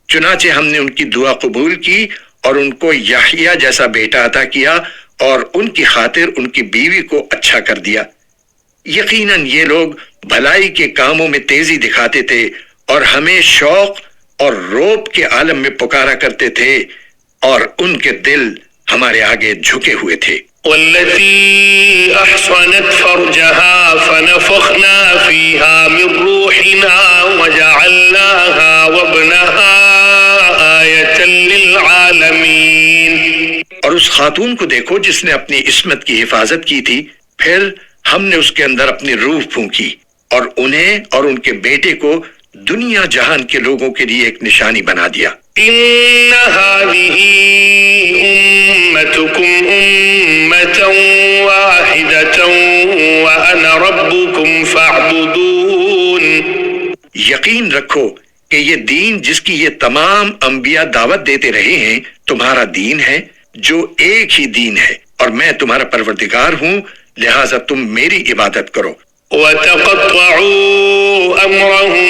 Speaker 2: چنانچہ ہم نے ان کی دعا قبول کی اور ان کو یحییٰ جیسا بیٹا عطا کیا اور ان کی خاطر ان کی بیوی کو اچھا کر دیا. یقیناً یہ لوگ بھلائی کے کاموں میں تیزی دکھاتے تھے اور ہمیں شوق اور روب کے عالم میں پکارا کرتے تھے، اور ان کے دل ہمارے آگے جھکے ہوئے تھے.
Speaker 1: والتي أحصنت فرجها فنفخنا فيها من روحنا وجعلناها وابنها آية للعالمين.
Speaker 2: اور اس خاتون کو دیکھو جس نے اپنی عصمت کی حفاظت کی تھی، پھر ہم نے اس کے اندر اپنی روح پھونکی اور انہیں اور ان کے بیٹے کو دنیا جہان کے لوگوں کے لیے ایک نشانی بنا دیا.
Speaker 1: إن هذه أمتكم أمة واحدة وأنا ربكم فاعبدون.
Speaker 2: یقین رکھو کہ یہ دین جس کی یہ تمام انبیاء دعوت دیتے رہے ہیں تمہارا دین ہے، جو ایک ہی دین ہے، اور میں تمہارا پروردگار ہوں، لہذا تم میری عبادت کرو.
Speaker 1: وَتَقَطَّعُوا أَمْرَهُمْ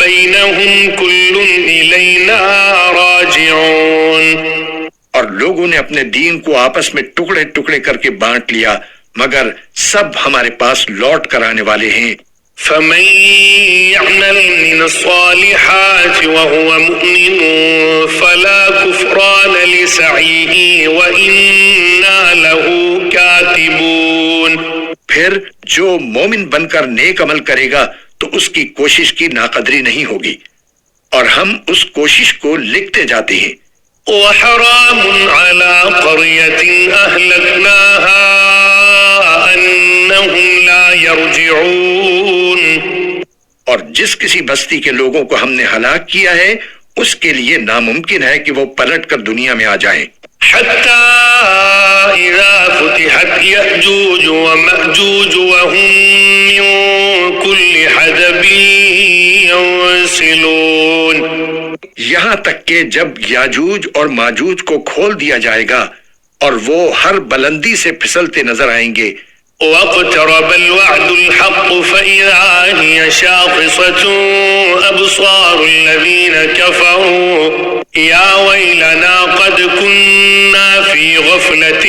Speaker 1: بَيْنَهُمْ كُلٌّ إِلَيْنَا رَاجِعُونَ.
Speaker 2: اور لوگوں نے اپنے دین کو آپس میں ٹکڑے ٹکڑے کر کے بانٹ لیا، مگر سب ہمارے پاس لوٹ کر آنے والے ہیں۔
Speaker 1: فمن يعمل من الصالحات وهو مؤمن فلا كفران لسعيه وإنا له كاتبون۔
Speaker 2: پھر جو مومن بن کر نیک عمل کرے گا تو اس کی کوشش کی ناقدری نہیں ہوگی، اور ہم اس کوشش کو لکھتے جاتے ہیں۔
Speaker 1: وحرام على قرية أهلكناها أنهم لا يرجعون۔
Speaker 2: اور جس کسی بستی کے لوگوں کو ہم نے ہلاک کیا ہے اس کے لیے ناممکن ہے کہ وہ پلٹ کر دنیا میں آ جائیں۔
Speaker 1: حتى إذا فتحت يأجوج ومأجوج وهم من كل حدب ينسلون۔
Speaker 2: یہاں تک کہ جب یاجوج اور ماجوج کو کھول دیا جائے گا اور وہ ہر بلندی سے پھسلتے نظر آئیں گے۔
Speaker 1: واقترب الوعد الحق فإذا هي شاخصة أبصار الذين كفروا يا ويلنا قد كنا في غفلة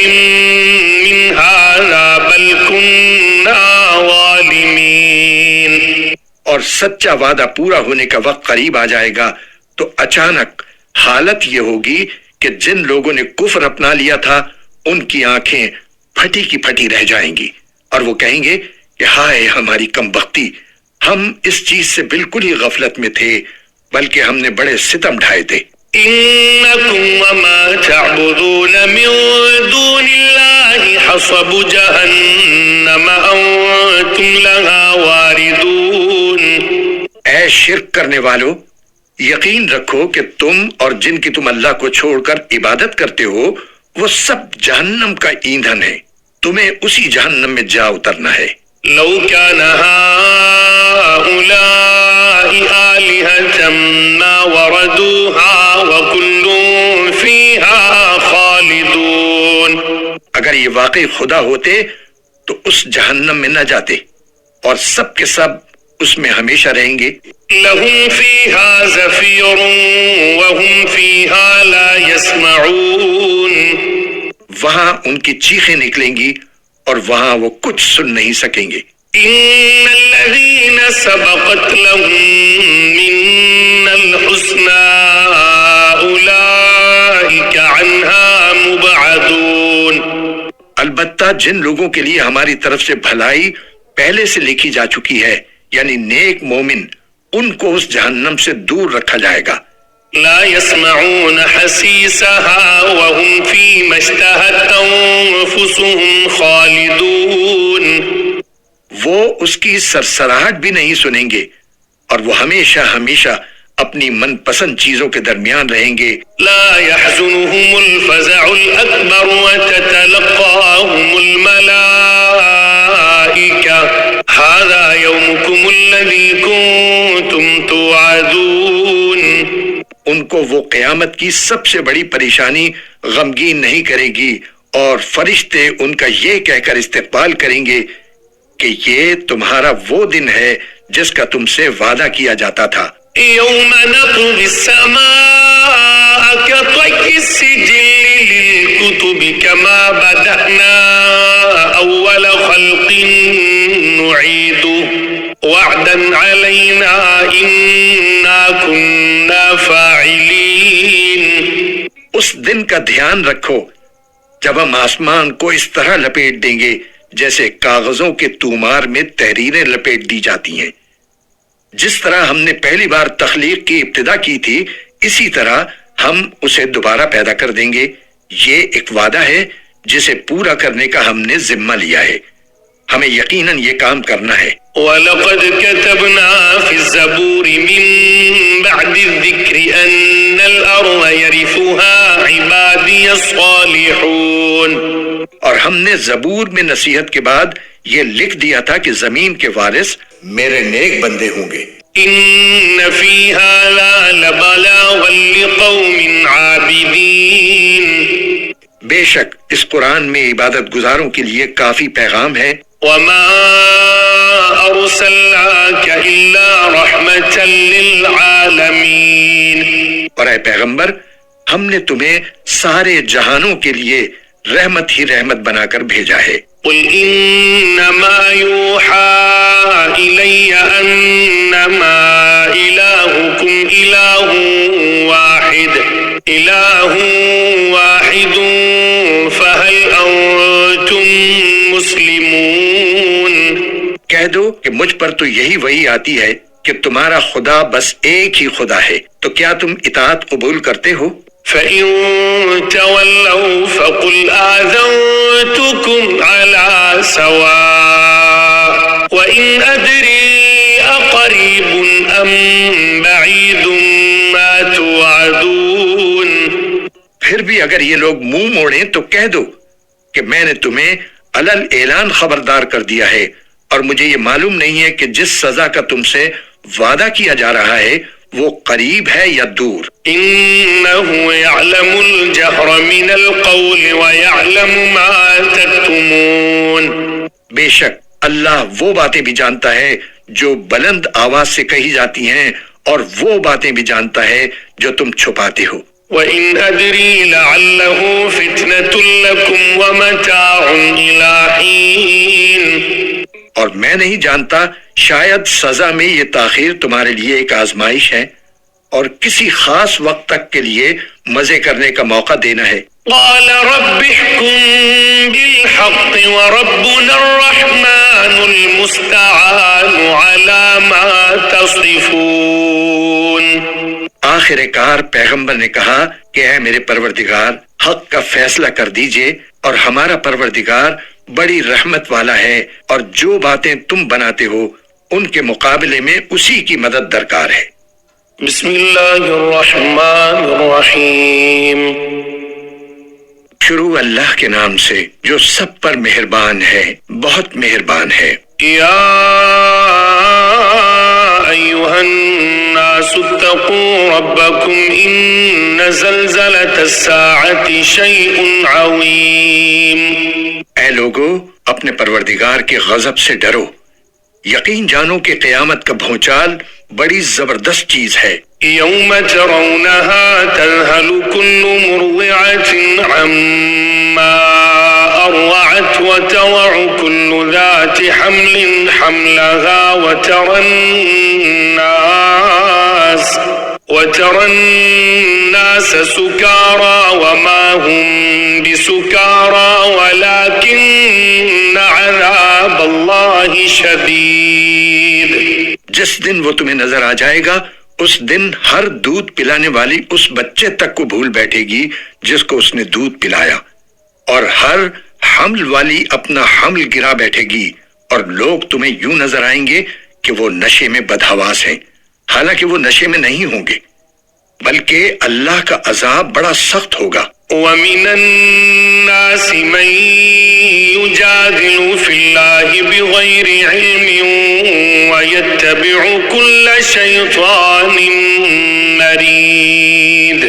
Speaker 1: من هذا بل كنا ظالمين۔
Speaker 2: اور سچا وعدہ پورا ہونے کا وقت قریب آ جائے گا تو اچانک حالت یہ ہوگی کہ جن لوگوں نے کفر اپنا لیا تھا ان کی آنکھیں پھٹی کی پھٹی رہ جائیں گی، اور وہ کہیں گے کہ ہائے ہماری کم بختی، ہم اس چیز سے بالکل ہی غفلت میں تھے، بلکہ ہم نے بڑے ستم ڈھائے تھے۔
Speaker 1: إنكم وما تعبدون من دون الله حصب جهنم أنتم لها واردون۔
Speaker 2: اے شرک کرنے والو، یقین رکھو کہ تم اور جن کی تم اللہ کو چھوڑ کر عبادت کرتے ہو وہ سب جہنم کا ایندھن ہے، تمہیں اسی جہنم میں جا اترنا ہے۔
Speaker 1: لو كان هؤلاء آلهة ما وردوها وكل فيها خالدون۔
Speaker 2: اگر یہ واقعی خدا ہوتے تو اس جہنم میں نہ جاتے اور سب کے سب اس میں ہمیشہ رہیں گے۔
Speaker 1: لهم فيها زفير وهم فيها لا يسمعون۔
Speaker 2: وہاں ان کی چیخیں نکلیں گی اور وہاں وہ کچھ سن نہیں سکیں گے۔
Speaker 1: إن الذين سبقت لهم منا الحسنى أولئك عنها مبعدون۔
Speaker 2: البتہ جن لوگوں کے لیے ہماری طرف سے بھلائی پہلے سے لکھی جا چکی ہے، یعنی نیک مومن، ان کو اس جہنم سے دور رکھا جائے گا۔
Speaker 1: لا يسمعون حسيسها وهم فيما اشتهت أنفسهم خالدون۔
Speaker 2: وہ اس کی سرسراہٹ بھی نہیں سنیں گے اور وہ ہمیشہ ہمیشہ اپنی من پسند چیزوں کے درمیان رہیں گے۔
Speaker 1: لا يحزنهم الفزع الأكبر وتتلقاهم الملائكة هذا يومكم الذي كنتم توعدون۔
Speaker 2: ان کو وہ قیامت کی سب سے بڑی پریشانی غمگین نہیں کرے گی، اور فرشتے ان کا یہ کہہ کر استقبال کریں گے کہ یہ تمہارا وہ دن ہے جس کا تم سے وعدہ کیا جاتا تھا۔
Speaker 1: يوم نطوي السماء كطي السجل للكتب كما بدأنا أول خلق نعيده وعدا علينا إنا كنا فاعلين۔
Speaker 2: اس دن کا دھیان رکھو جب ہم آسمان کو اس طرح لپیٹ دیں گے جیسے کاغذوں کے تومار میں تحریریں لپیٹ دی جاتی ہیں۔ جس طرح ہم نے پہلی بار تخلیق کی ابتدا کی تھی اسی طرح ہم اسے دوبارہ پیدا کر دیں گے۔ یہ ایک وعدہ ہے جسے پورا کرنے کا ہم نے ذمہ لیا ہے، ہمیں یقیناً یہ کام کرنا ہے۔
Speaker 1: وَلَقَدْ كَتَبْنَا فِي الزَّبُورِ مِن بَعْدِ الذِّكْرِ أَنَّ الْأَرْضَ يَرِثُهَا عِبَادِيَ الصَّالِحُونَ۔
Speaker 2: اور ہم نے زبور میں نصیحت کے بعد یہ لکھ دیا تھا کہ زمین کے وارث میرے نیک بندے ہوں گے۔
Speaker 1: إِنَّ فِي هَذَا لَبَلَاغًا لِقَوْمٍ عَابِدِينَ۔
Speaker 2: بے شک اس قرآن میں عبادت گزاروں کے لیے کافی پیغام ہے۔
Speaker 1: وَمَا أَرْسَلْنَاكَ إِلَّا رَحْمَةً لِلْعَالَمِينَ۔
Speaker 2: اور اے پیغمبر، ہم نے تمہیں سارے جہانوں کے لیے رحمت ہی رحمت بنا کر بھیجا ہے۔
Speaker 1: قل انما يوحى الي انما الهكم اله واحد فهل انتم مسلمون۔
Speaker 2: کہہ دو کہ مجھ پر تو یہی وحی آتی ہے کہ تمہارا خدا بس ایک ہی خدا ہے، تو کیا تم اطاعت قبول کرتے ہو؟
Speaker 1: فَإِن تَوَلَّوْا فَقُلْ آذَنْتُكُمْ عَلَى سَوَاءٍ وَإِنْ أَدْرِي أَقَرِيبٌ أَمْ بَعِيدٌ مَا تُوعَدُونَ۔
Speaker 2: پھر بھی اگر یہ لوگ منہ موڑیں تو کہہ دو کہ میں نے تمہیں علل اعلان خبردار کر دیا ہے، اور مجھے یہ معلوم نہیں ہے کہ جس سزا کا تم سے وعدہ کیا جا رہا ہے وہ قریب ہے یا دور۔
Speaker 1: إِنَّهُ يَعْلَمُ الْجَهْرَ مِنَ الْقَوْلِ وَيَعْلَمُ مَا تَكْتُمُونَ۔
Speaker 2: بے شک اللہ وہ باتیں بھی جانتا ہے جو بلند آواز سے کہی جاتی ہیں، اور وہ باتیں بھی جانتا ہے جو تم چھپاتے ہو۔
Speaker 1: وَإِنْ أَدْرِي لَعَلَّهُ فِتْنَةٌ لَكُمْ وَمَتَاعٌ إِلَى حِينٍ۔
Speaker 2: اور میں نہیں جانتا، شاید سزا میں یہ تاخیر تمہارے لیے ایک آزمائش ہے اور کسی خاص وقت تک کے لیے مزے کرنے کا موقع دینا ہے۔
Speaker 1: قال رب احكم بالحق وربنا الرحمن المستعان على ما تصفون۔
Speaker 2: آخر کار پیغمبر نے کہا کہ اے میرے پروردگار، حق کا فیصلہ کر دیجئے، اور ہمارا پروردگار بڑی رحمت والا ہے، اور جو باتیں تم بناتے ہو ان کے مقابلے میں اسی کی مدد درکار ہے۔
Speaker 1: بسم اللہ الرحمن الرحیم۔
Speaker 2: شروع اللہ کے نام سے جو سب پر مہربان ہے، بہت مہربان ہے۔
Speaker 1: یا ایھا الناس اتقوا ربکم ان زلزلۃ الساعۃ شیء عظیم۔
Speaker 2: اے لوگو، اپنے پروردگار کے غضب سے ڈرو، یقین جانو کہ قیامت کا بھونچال بڑی زبردست چیز ہے۔
Speaker 1: یوم ترونها تذهل كل مرضعة عما أرضعت وتضع كل ذات حمل حملها وترى الناس سكارى وما هم بسكارى ولكن عذاب الله شديد۔
Speaker 2: جس دن وہ تمہیں نظر آ جائے گا، اس دن ہر دودھ پلانے والی اس بچے تک کو بھول بیٹھے گی جس کو اس نے دودھ پلایا، اور ہر حمل والی اپنا حمل گرا بیٹھے گی، اور لوگ تمہیں یوں نظر آئیں گے کہ وہ نشے میں بدحواس ہیں، حالانکہ وہ نشے میں نہیں ہوں گے، بلکہ اللہ کا عذاب بڑا سخت ہوگا۔
Speaker 1: وَمِنَ النَّاسِ مَن يُجَادِلُ فِي اللَّهِ بِغَيْرِ عِلْمٍ وَيَتَّبِعُ كُلَّ شَيْطَانٍ مَرِيدٍ۔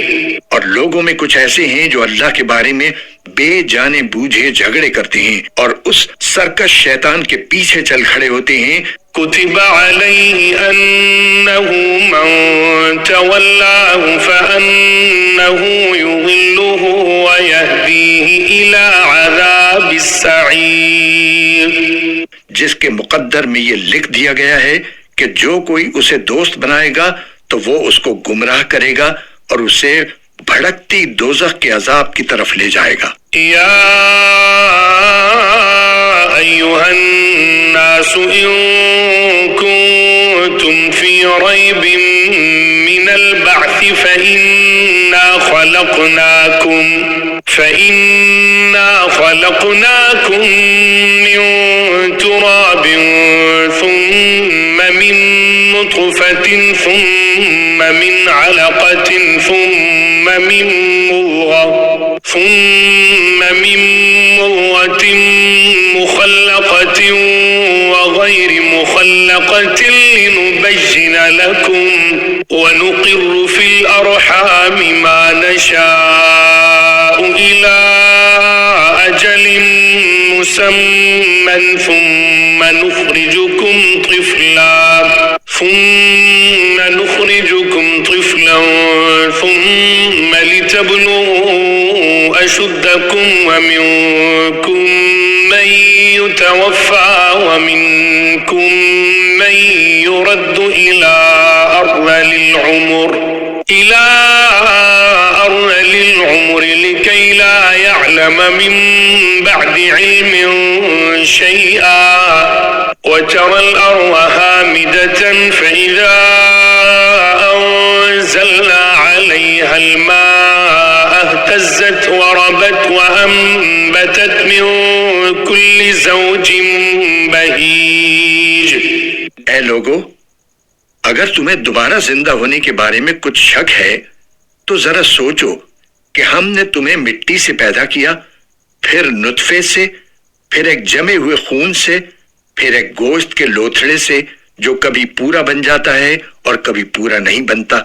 Speaker 2: اور لوگوں میں کچھ ایسے ہیں جو اللہ کے بارے میں بے جانے بوجھے جھگڑے کرتے ہیں اور اس سرکش شیطان کے پیچھے چل کھڑے ہوتے ہیں۔
Speaker 1: كتب عليه أنه من تولاه فأنه يضله ويهديه إلى عذاب السعير۔
Speaker 2: جس کے مقدر میں یہ لکھ دیا گیا ہے کہ جو کوئی اسے دوست بنائے گا تو وہ اس کو گمراہ کرے گا اور اسے بھڑکتی دوزخ کے عذاب کی طرف لے جائے گا۔
Speaker 1: یا ایھا الناس ان کنتم فی ریب من البعث فإنا خلقناكم من تراب ثم من نطفة ثم من علقة ثم من مضغة مخلقة وغير مخلقة لنبين لكم ونقر في الأرحام ما نشاء إلى أجل مسمى ثم نخرجكم طفلا ثم لتبلغوا أشدكم ومنكم من يتوفى ومنكم من يرد إلى أرذل العمر لكي لا يعلم من بعد علم شيئا وترى الأرض هامدة فإذا أنزلنا عليها الماء اهتزت وربت وأنبتت من كل زوج بهيج.
Speaker 2: اے لوگو، اگر تمہیں دوبارہ زندہ ہونے کے بارے میں کچھ شک ہے تو ذرا سوچو کہ ہم نے تمہیں مٹی سے پیدا کیا، پھر نطفے سے، پھر ایک جمے ہوئے خون سے، پھر ایک گوشت کے لوتھڑے سے جو کبھی پورا بن جاتا ہے اور کبھی پورا نہیں بنتا،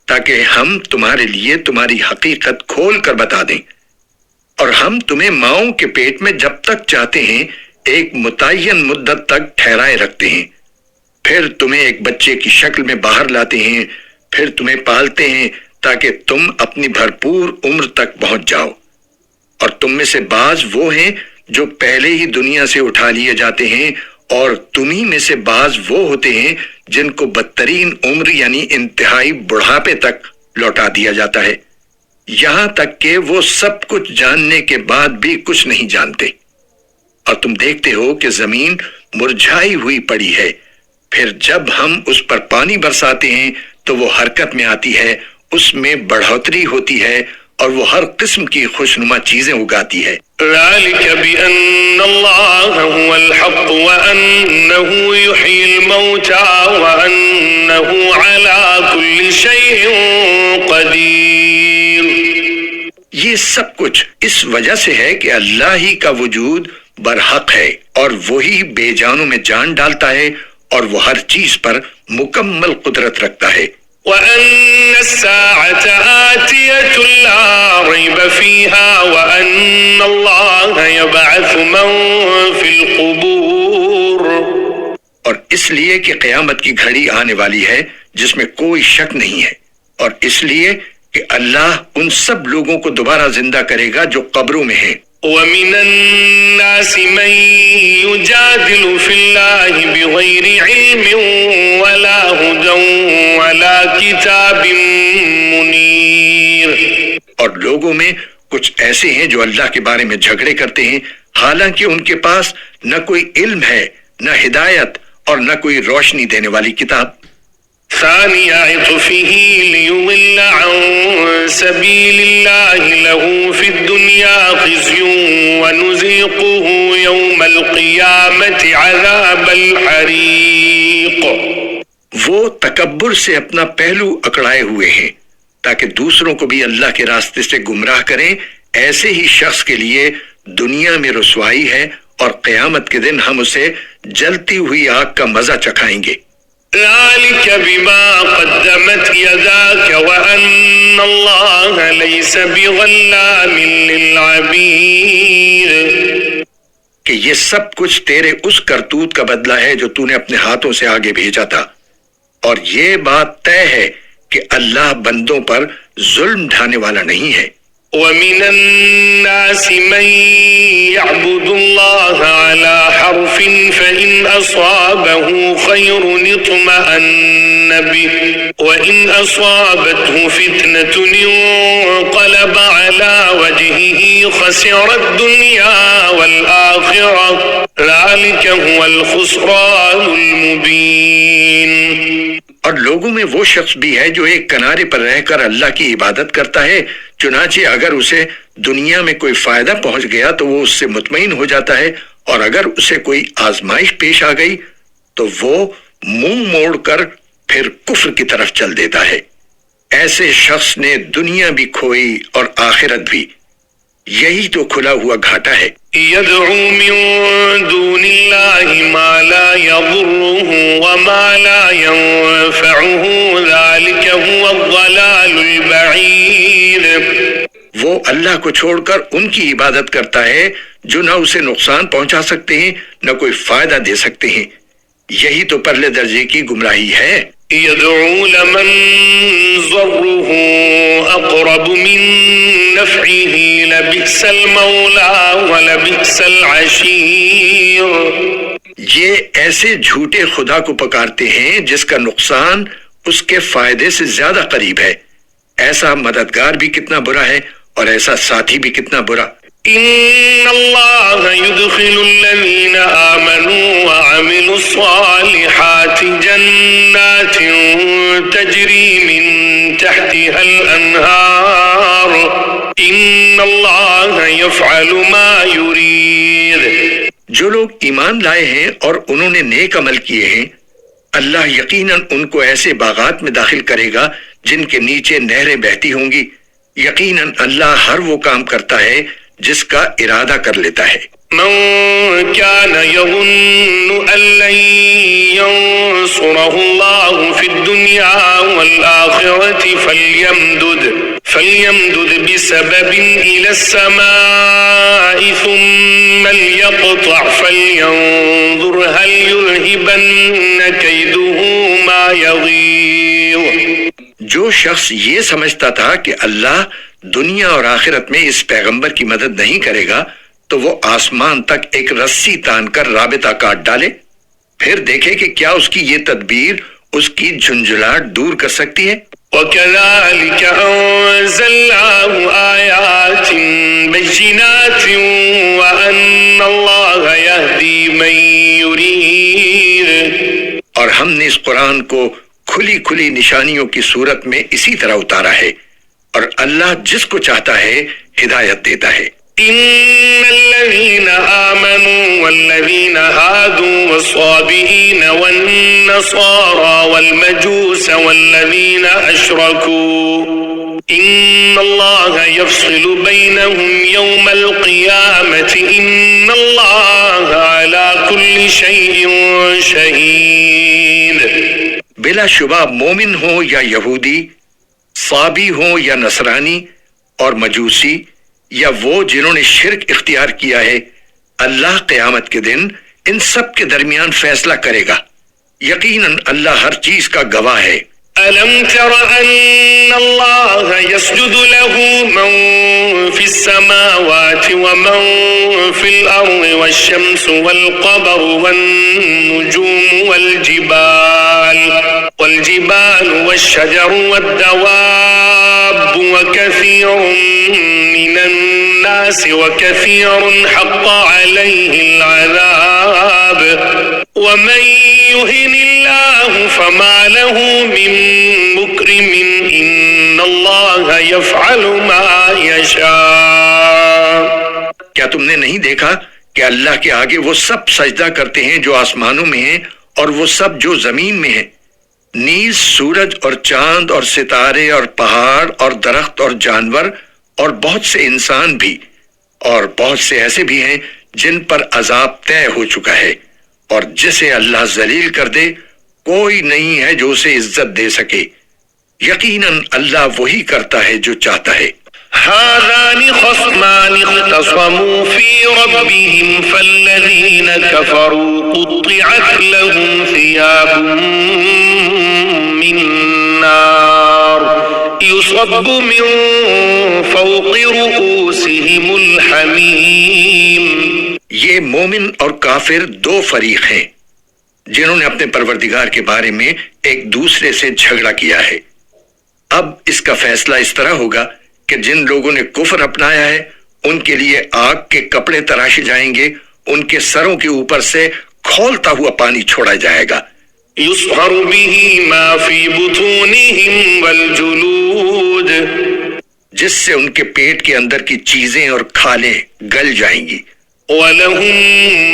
Speaker 2: تاکہ ہم تمہارے لیے تمہاری حقیقت کھول کر بتا دیں. اور ہم تمہیں ماؤں کے پیٹ میں جب تک چاہتے ہیں ایک متعین مدت تک ٹھہرائے رکھتے ہیں، پھر تمہیں ایک بچے کی شکل میں باہر لاتے ہیں، پھر تمہیں پالتے ہیں تاکہ تم اپنی بھرپور عمر تک پہنچ جاؤ. اور تم میں سے بعض وہ ہیں جو پہلے ہی دنیا سے اٹھا لیے جاتے ہیں، اور تمہیں میں سے بعض وہ ہوتے ہیں جن کو بدترین عمر یعنی انتہائی بڑھاپے تک لوٹا دیا جاتا ہے، یہاں تک کہ وہ سب کچھ جاننے کے بعد بھی کچھ نہیں جانتے. اور تم دیکھتے ہو کہ زمین مرجھائی ہوئی پڑی ہے، پھر جب ہم اس پر پانی برساتے ہیں تو وہ حرکت میں آتی ہے، اس میں بڑھوتری ہوتی ہے اور وہ ہر قسم کی خوشنما چیزیں اگاتی ہے.
Speaker 1: ذلك بأن الله هو الحق وأنه يحيي الموتى وأنه على كل شيء قدير.
Speaker 2: یہ سب کچھ اس وجہ سے ہے کہ اللہ ہی کا وجود برحق ہے اور وہی بے جانوں میں جان ڈالتا ہے اور وہ ہر چیز پر مکمل قدرت رکھتا ہے.
Speaker 1: وَأَنَّ السَّاعَةَ آتِيَةٌ لَا رَيْبَ فِيهَا وَأَنَّ اللَّهَ يَبْعَثُ مَن فِي الْقُبُورِ.
Speaker 2: اور اس لیے کہ قیامت کی گھڑی آنے والی ہے جس میں کوئی شک نہیں ہے، اور اس لیے کہ اللہ ان سب لوگوں کو دوبارہ زندہ کرے گا جو قبروں میں ہیں.
Speaker 1: وَمِنَ النَّاسِ مَن يُجَادِلُ فِي اللَّهِ بِغَيْرِ عِلْمٍ وَلَا هُدًى وَلَا كِتَابٍ مُنِيرٍ.
Speaker 2: اور لوگوں میں کچھ ایسے ہیں جو اللہ کے بارے میں جھگڑے کرتے ہیں حالانکہ ان کے پاس نہ کوئی علم ہے، نہ ہدایت اور نہ کوئی روشنی دینے والی کتاب.
Speaker 1: ثاني عطفه ليضل عن سبيل الله له في الدنيا خزي ونذيقه يوم القيامة عذاب الحريق.
Speaker 2: وہ تکبر سے اپنا پہلو اکڑائے ہوئے ہیں تاکہ دوسروں کو بھی اللہ کے راستے سے گمراہ کریں. ایسے ہی شخص کے لیے دنیا میں رسوائی ہے اور قیامت کے دن ہم اسے جلتی ہوئی آگ کا مزہ چکھائیں گے.
Speaker 1: ذلك بما قدمت يداك وأن الله ليس بظلام للعبيد.
Speaker 2: کہ یہ سب کچھ تیرے اس کرتوت کا بدلہ ہے جو تو نے اپنے ہاتھوں سے آگے بھیجا تھا، اور یہ بات طے ہے کہ اللہ بندوں پر ظلم ڈھانے والا نہیں ہے.
Speaker 1: وَمِنَ النَّاسِ مَن يَعْبُدُ اللَّهَ عَلَى حَرْفٍ فَإِنْ أَصَابَهُ خَيْرٌ اطْمَأَنَّ بِهِ وَإِنْ أَصَابَتْهُ فِتْنَةٌ انقَلَبَ عَلَى وَجْهِهِ خَسِرَ الدُّنْيَا وَالْآخِرَةَ ذَلِكَ هُوَ الْخُسْرَانُ الْمُبِينُ.
Speaker 2: اور لوگوں میں وہ شخص بھی ہے جو ایک کنارے پر رہ کر اللہ کی عبادت کرتا ہے، چنانچہ اگر اسے دنیا میں کوئی فائدہ پہنچ گیا تو وہ اس سے مطمئن ہو جاتا ہے، اور اگر اسے کوئی آزمائش پیش آ گئی تو وہ منہ موڑ کر پھر کفر کی طرف چل دیتا ہے. ایسے شخص نے دنیا بھی کھوئی اور آخرت بھی. یہی تو کھلا ہوا گھاٹا ہے.
Speaker 1: يدعو من دون الله ما لا يضره وما لا ينفعه ذلك هو الضلال البعيد.
Speaker 2: وہ اللہ کو چھوڑ کر ان کی عبادت کرتا ہے جو نہ اسے نقصان پہنچا سکتے ہیں نہ کوئی فائدہ دے سکتے ہیں. یہی تو پرلے درجے کی گمراہی ہے۔
Speaker 1: يدعو لمن ضره أقرب من نفعه لبئس المولى ولبئس العشير۔
Speaker 2: یہ ایسے جھوٹے خدا کو پکارتے ہیں جس کا نقصان اس کے فائدے سے زیادہ قریب ہے۔ ایسا مددگار بھی کتنا برا ہے اور ایسا ساتھی بھی کتنا برا۔
Speaker 1: إن الله يدخل الذين آمنوا وعملوا الصالحات جنات تجري من تحتها الأنهار إن الله يفعل ما يريد۔
Speaker 2: جو لوگ ایمان لائے ہیں اور انہوں نے نیک عمل کیے ہیں، اللہ یقیناً ان کو ایسے باغات میں داخل کرے گا جن کے نیچے نہریں بہتی ہوں گی۔ یقیناً اللہ ہر وہ کام کرتا ہے جس کا ارادہ کر لیتا ہے۔
Speaker 1: من كان يظن أن لن ينصره الله في الدنيا والآخرة فليمدد بسبب إلى السماء ثم ليقطع فلينظر هل يذهبن كيده ما يغيظ۔
Speaker 2: جو شخص یہ سمجھتا تھا کہ اللہ دنیا اور آخرت میں اس پیغمبر کی مدد نہیں کرے گا تو وہ آسمان تک ایک رسی تان کر رابطہ کاٹ ڈالے، پھر دیکھے کہ کیا اس کی یہ تدبیر اس کی جھنجھلاہٹ دور کر سکتی ہے۔
Speaker 1: وَكَذَلِكَ أَنزَلْنَاهُ آيَاتٍ بَيِّنَاتٍ وَأَنَّ اللَّهَ يَهْدِي مَن يُرِيدُ۔
Speaker 2: اور ہم نے اس قرآن کو کھلی کھلی نشانیوں کی صورت میں اسی طرح اتارا ہے، اور اللہ جس کو چاہتا ہے ہدایت دیتا ہے۔
Speaker 1: إن الذين آمنوا والذين هادوا والصابئين والنصارى والمجوس والذين أشركوا إن الله يفصل بينهم يوم القيامة إن الله على كل شيء شهيد۔
Speaker 2: بلا شبہ مومن ہو یا یہودی، صابی ہو یا نصرانی اور مجوسی یا وہ جنہوں نے شرک اختیار کیا ہے، اللہ قیامت کے دن ان سب کے درمیان فیصلہ کرے گا۔ یقیناً اللہ ہر چیز کا گواہ ہے۔
Speaker 1: أَلَمْ تَرَ أَنَّ اللَّهَ يَسْجُدُ لَهُ مَن فِي السَّمَاوَاتِ وَمَن فِي الْأَرْضِ وَالشَّمْسُ وَالْقَمَرُ وَالنُّجُومُ وَالْجِبَالُ وَالشَّجَرُ وَالدَّوَابُ وَكَثِيرٌ مِّنَ النَّاسِ وَكَثِيرٌ حَقَّ عَلَيْهِ الْعَذَابُ وَمَن يُهِنِ اللَّهُ فَمَا لَهُ مِن مُّكْرِمٍ إِنَّ اللَّهَ يَفْعَلُ مَا يَشَاءُ۔
Speaker 2: کیا تم نے نہیں دیکھا کہ اللہ کے آگے وہ سب سجدہ کرتے ہیں جو آسمانوں میں ہیں اور وہ سب جو زمین میں ہیں، نیز سورج اور چاند اور ستارے اور پہاڑ اور درخت اور جانور اور بہت سے انسان بھی، اور بہت سے ایسے بھی ہیں جن پر عذاب طے ہو چکا ہے، اور جسے اللہ ذلیل کر دے کوئی نہیں ہے جو اسے عزت دے سکے۔ یقیناً اللہ وہی کرتا ہے جو چاہتا ہے۔
Speaker 1: هذان خصمان اختصموا في ربهم فالذين كفروا قطعت لهم ثياب من نار يصب من فوق رؤوسهم الحميم۔
Speaker 2: یہ مومن اور کافر دو فریق ہیں جنہوں نے اپنے پروردگار کے بارے میں ایک دوسرے سے جھگڑا کیا ہے۔ اب اس کا فیصلہ اس طرح ہوگا کہ جن لوگوں نے کفر اپنایا ہے ان کے لیے آگ کے کپڑے تراشے جائیں گے، ان کے سروں کے اوپر سے کھولتا ہوا پانی چھوڑا جائے گا۔
Speaker 1: يصهر به ما في بطونهم والجلود،
Speaker 2: جس سے ان کے پیٹ کے اندر کی چیزیں اور کھالیں گل جائیں گی۔
Speaker 1: وَلَهُم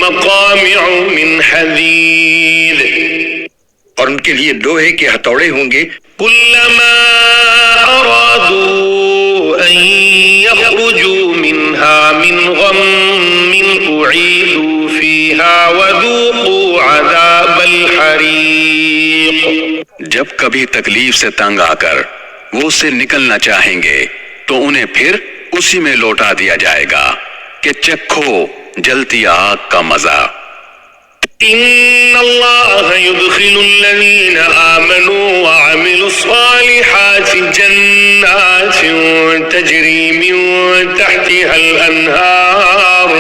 Speaker 1: مَّقَامِعُ مِنْ حَدِيدٍ،
Speaker 2: اور ان کے لیے لوہے کے ہتھوڑے ہوں گے۔
Speaker 1: كُلَّمَا أَرَادُوا أَن يَخْرُجُوا مِنْهَا مِنْ غَمٍّ أُعِيدُوا فِيهَا وَذُوقُوا عَذَابَ الْحَرِيقِ۔
Speaker 3: جب کبھی تکلیف سے تنگ آ کر وہ اس سے نکلنا چاہیں گے تو انہیں پھر اسی میں لوٹا دیا جائے گا کہ چکھو جلتی آگ کا مزہ۔
Speaker 1: إن الله يدخل الذين آمنوا وعملوا الصالحات جنات تجري من تحتها الأنهار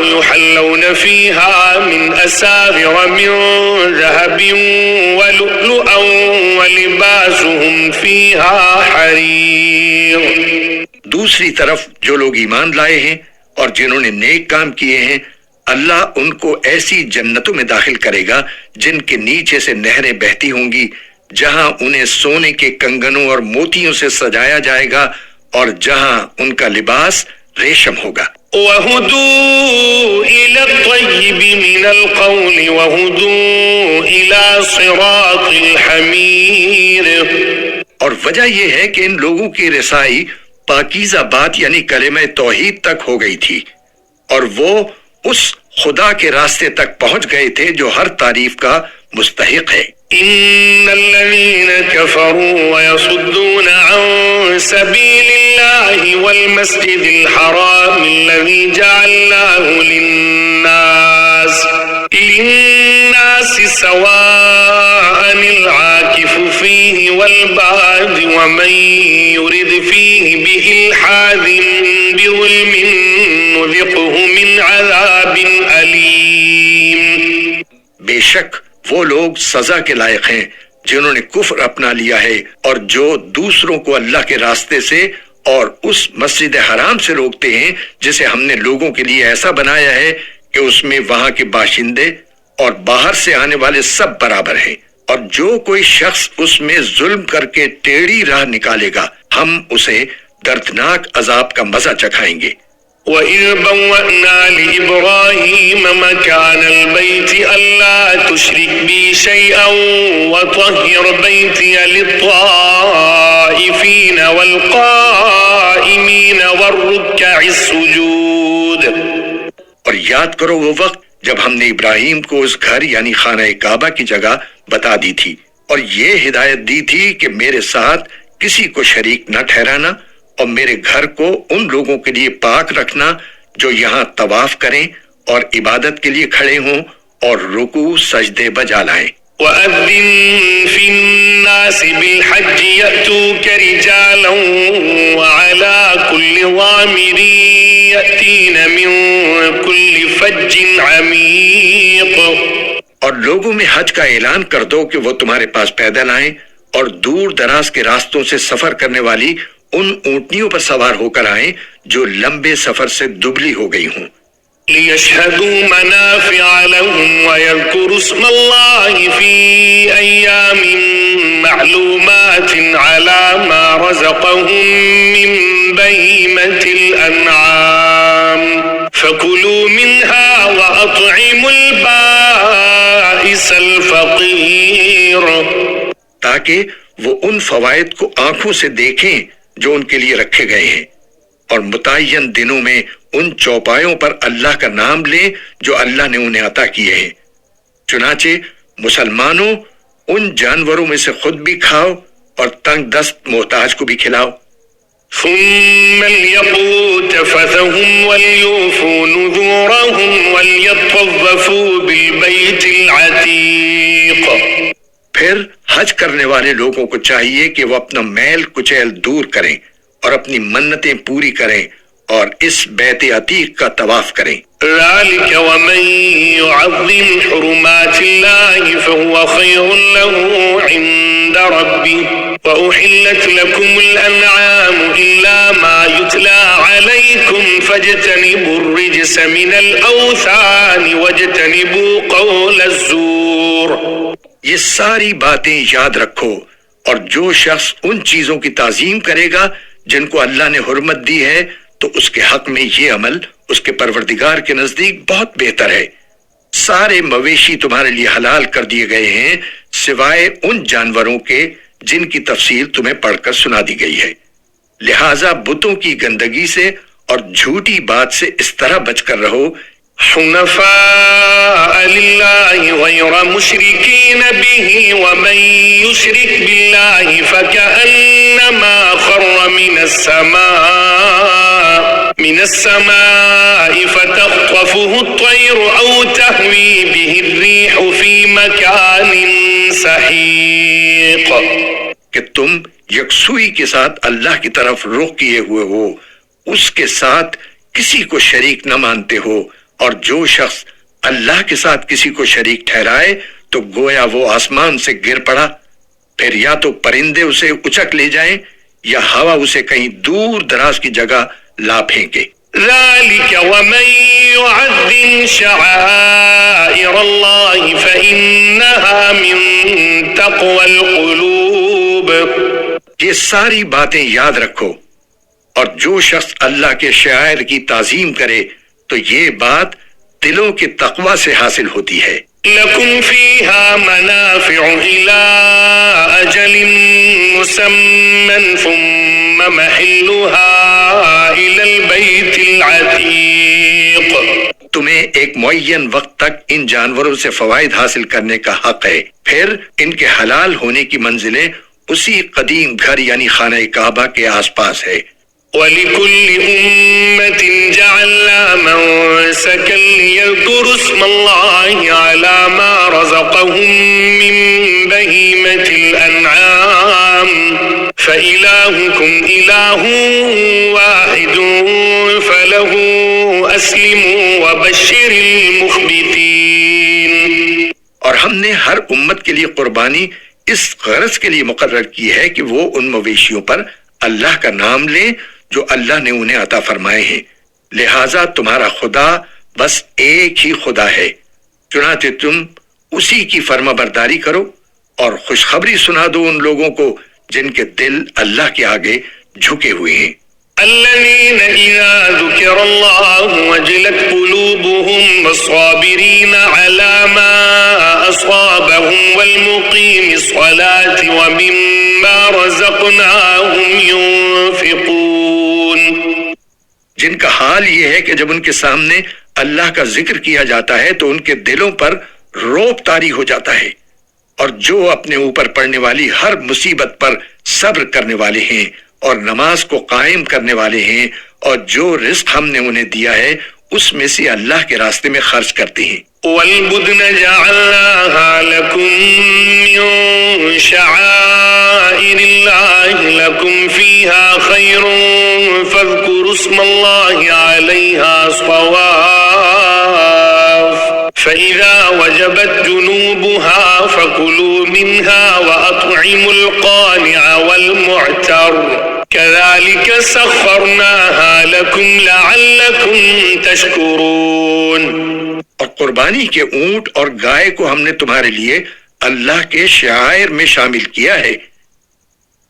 Speaker 1: يحلون فيها من أساور من ذهب ولؤلؤا ولباسهم فيها حرير.
Speaker 2: دوسری طرف جو لوگ ایمان لائے ہیں اور جنہوں نے نیک کام کیے ہیں، اللہ ان کو ایسی جنتوں میں داخل کرے گا جن کے نیچے سے نہریں بہتی ہوں گی، جہاں انہیں سونے کے کنگنوں اور موتیوں سے سجایا جائے گا اور جہاں ان کا لباس ریشم ہوگا.
Speaker 1: وَهُدُوا إِلَى الطَّيِّبِ مِنَ الْقَوْلِ وَهُدُوا إِلَى صِرَاطِ الْحَمِيدِ.
Speaker 2: اور وجہ یہ ہے کہ ان لوگوں کی رسائی پاکیزہ بات یعنی کلمہ توحید تک ہو گئی تھی، اور وہ اس خدا کے راستے تک پہنچ گئے تھے جو ہر تعریف کا مستحق ہے.
Speaker 1: إن الذين كفروا ويصدون عن سبيل الله والمسجد الحرام الذي جعلناه للناس سواء العاكف فيه والباد ومن يرد فيه بإلحاد بظلم نذقه من عذاب أليم.
Speaker 2: بے شک وہ لوگ سزا کے لائق ہیں جنہوں نے کفر اپنا لیا ہے اور جو دوسروں کو اللہ کے راستے سے اور اس مسجد حرام سے روکتے ہیں جسے ہم نے لوگوں کے لیے ایسا بنایا ہے کہ اس میں وہاں کے باشندے اور باہر سے آنے والے سب برابر ہیں، اور جو کوئی شخص اس میں ظلم کر کے ٹیڑھی راہ نکالے گا ہم اسے دردناک عذاب کا مزہ چکھائیں گے.
Speaker 1: وَإِذْ بَوَّأْنَا لِإِبْرَاهِيمَ مَكَانَ الْبَيْتِ أَلَّا تُشْرِكْ بِي شَيْئًا وَطَهِّرْ بَيْتِيَ لِلطَّائِفِينَ وَالْقَائِمِينَ وَالرُّكَّعِ السُّجُودِ.
Speaker 2: اور یاد کرو وہ وقت جب ہم نے ابراہیم کو اس گھر یعنی خانہ کعبہ کی جگہ بتا دی تھی اور یہ ہدایت دی تھی کہ میرے ساتھ کسی کو شریک نہ ٹھہرانا اور میرے گھر کو ان لوگوں کے لیے پاک رکھنا جو یہاں طواف کریں اور عبادت کے لیے کھڑے ہوں اور رکوع سجدے بجا لائیں.
Speaker 1: وَأَذِّن فِي النَّاسِ بِالْحَجِّ يَأْتُوكَ رِجَالًا وَعَلَى كُلِّ ضَامِرٍ يَأْتِينَ مِن كُلِّ فَجٍّ عَمِيقٍ.
Speaker 2: اور لوگوں میں حج کا اعلان کر دو کہ وہ تمہارے پاس پیدل آئیں اور دور دراز کے راستوں سے سفر کرنے والی ان اونٹنیوں پر سوار ہو کر آئیں جو لمبے سفر سے دبلی ہو گئی ہوں.
Speaker 1: لِيَشْهَدُوا مَنَافِعَ لَهُمْ وَيَذْكُرُوا اسْمَ اللَّهِ فِي أَيَّامٍ مَّعْلُومَاتٍ عَلَى مَا رَزَقَهُم مِّن بَهِيمَةِ الْأَنْعَامِ فَكُلُوا مِنْهَا وَأَطْعِمُوا الْبَائِسَ الْفَقِيرَ.
Speaker 2: تاکہ وہ ان فوائد کو آنکھوں سے دیکھیں جو ان کے لیے رکھے گئے ہیں، اور متعین دنوں میں ان چوپایوں پر اللہ کا نام لیں جو اللہ نے انہیں عطا کیے ہیں. چنانچہ مسلمانوں ان جانوروں میں سے خود بھی کھاؤ اور تنگ دست محتاج کو بھی کھلاؤ.
Speaker 1: ثم ليقضوا تفثهم وليوفوا نذورهم وليطوفوا بالبيت العتيق.
Speaker 2: پھر حج کرنے والے لوگوں کو چاہیے کہ وہ اپنا میل کچیل دور کریں اور اپنی منتیں پوری کریں اور اس بیت عتیق کا طواف کریں.
Speaker 1: ذلك ومن يعظم حرمات الله فهو خير له عند ربه وأحلت لكم الأنعام إلا ما يتلى عليكم فاجتنبوا الرجس من الأوثان واجتنبوا قول الزور.
Speaker 2: یہ ساری باتیں یاد رکھو، اور جو شخص ان چیزوں کی تعظیم کرے گا جن کو اللہ نے حرمت دی ہے تو اس کے حق میں یہ عمل اس کے پروردگار کے نزدیک بہت بہتر ہے. سارے مویشی تمہارے لیے حلال کر دیے گئے ہیں سوائے ان جانوروں کے جن کی تفصیل تمہیں پڑھ کر سنا دی گئی ہے. لہذا بتوں کی گندگی سے اور جھوٹی بات سے اس طرح بچ کر رہو.
Speaker 1: حنفاء لله غير مشركين به ومن يشرك بالله فكأنما خر من السماء من السماء فتخطفه الطير أو تهوي به الريح في مكان سحيق.
Speaker 2: کہ تم یکسوئی کے ساتھ اللہ کی طرف رخ کیے ہوئے ہو، اس کے ساتھ کسی کو شریک نہ مانتے ہو، اور جو شخص اللہ کے ساتھ کسی کو شریک ٹھہرائے تو گویا وہ آسمان سے گر پڑا، پھر یا تو پرندے اسے اچک لے جائیں یا ہوا اسے کہیں دور دراز کی جگہ لا پھینکے۔
Speaker 1: ذلك ومن يعظم شعائر الله فإنها من تقوى القلوب.
Speaker 2: یہ ساری باتیں یاد رکھو، اور جو شخص اللہ کے شعائر کی تعظیم کرے تو یہ بات دلوں کے تقوی سے حاصل ہوتی ہے۔
Speaker 1: لكم فيها منافع إلى أجل مسمى ثم محلها إلى البيت العتيق.
Speaker 2: تمہیں ایک معین وقت تک ان جانوروں سے فوائد حاصل کرنے کا حق ہے، پھر ان کے حلال ہونے کی منزلیں اسی قدیم گھر یعنی خانہ کعبہ کے آس پاس ہے۔
Speaker 1: وَلِكُلِّ أُمَّةٍ جَعَلْنَا مَنسَكًا لِيَذْكُرُوا اسْمَ اللَّهِ عَلَى مَا رَزَقَهُم مِّن بَهِيمَةِ الْأَنْعَامِ فَإِلَٰهُكُمْ إِلَٰهٌ وَاحِدٌ فَلَهُ أَسْلِمُوا وَبَشِّرِ الْمُخْبِتِينَ.
Speaker 2: اور ہم نے ہر امت کے لیے قربانی اس غرض کے لیے مقرر کی ہے کہ وہ ان مویشیوں پر اللہ کا نام لیں جو اللہ نے انہیں عطا فرمائے ہیں، لہذا تمہارا خدا بس ایک ہی خدا ہے، چنانچہ تم اسی کی فرما برداری کرو اور خوشخبری سنا دو ان لوگوں کو جن کے دل اللہ کے آگے جھکے ہوئے ہیں۔
Speaker 1: الذين إذا ذكر الله وجلت قلوبهم والصابرين على ما أصابهم والمقيم الصلاة ومما رزقناهم ينفقون.
Speaker 2: جن کا حال یہ ہے کہ جب ان کے سامنے اللہ کا ذکر کیا جاتا ہے تو ان کے دلوں پر رعب طاری ہو جاتا ہے، اور جو اپنے اوپر پڑنے والی ہر مصیبت پر صبر کرنے والے ہیں اور نماز کو قائم کرنے والے ہیں، اور جو رزق ہم نے انہیں دیا ہے اس میں سے اللہ کے راستے میں خرچ کرتے ہیں۔
Speaker 1: وَالْبُدْنَ جَعَلْنَاهَا لَكُم مِّن شَعَائِرِ اللَّهِ لَكُمْ فِيهَا خَيْرٌ فَاذْكُرُوا اسْمَ اللَّهِ عَلَيْهَا صَوَافَّ فَإِذَا وَجَبَتْ جُنُوبُهَا فَكُلُوا مِنْهَا وَأَطْعِمُوا الْقَانِعَ وَالْمُعْتَرَّ كَذَلِكَ سَخَّرْنَاهَا لَكُمْ لَعَلَّكُمْ تَشْكُرُونَ.
Speaker 2: اور قربانی کے اونٹ اور گائے کو ہم نے تمہارے لیے اللہ کے شعائر میں شامل کیا ہے،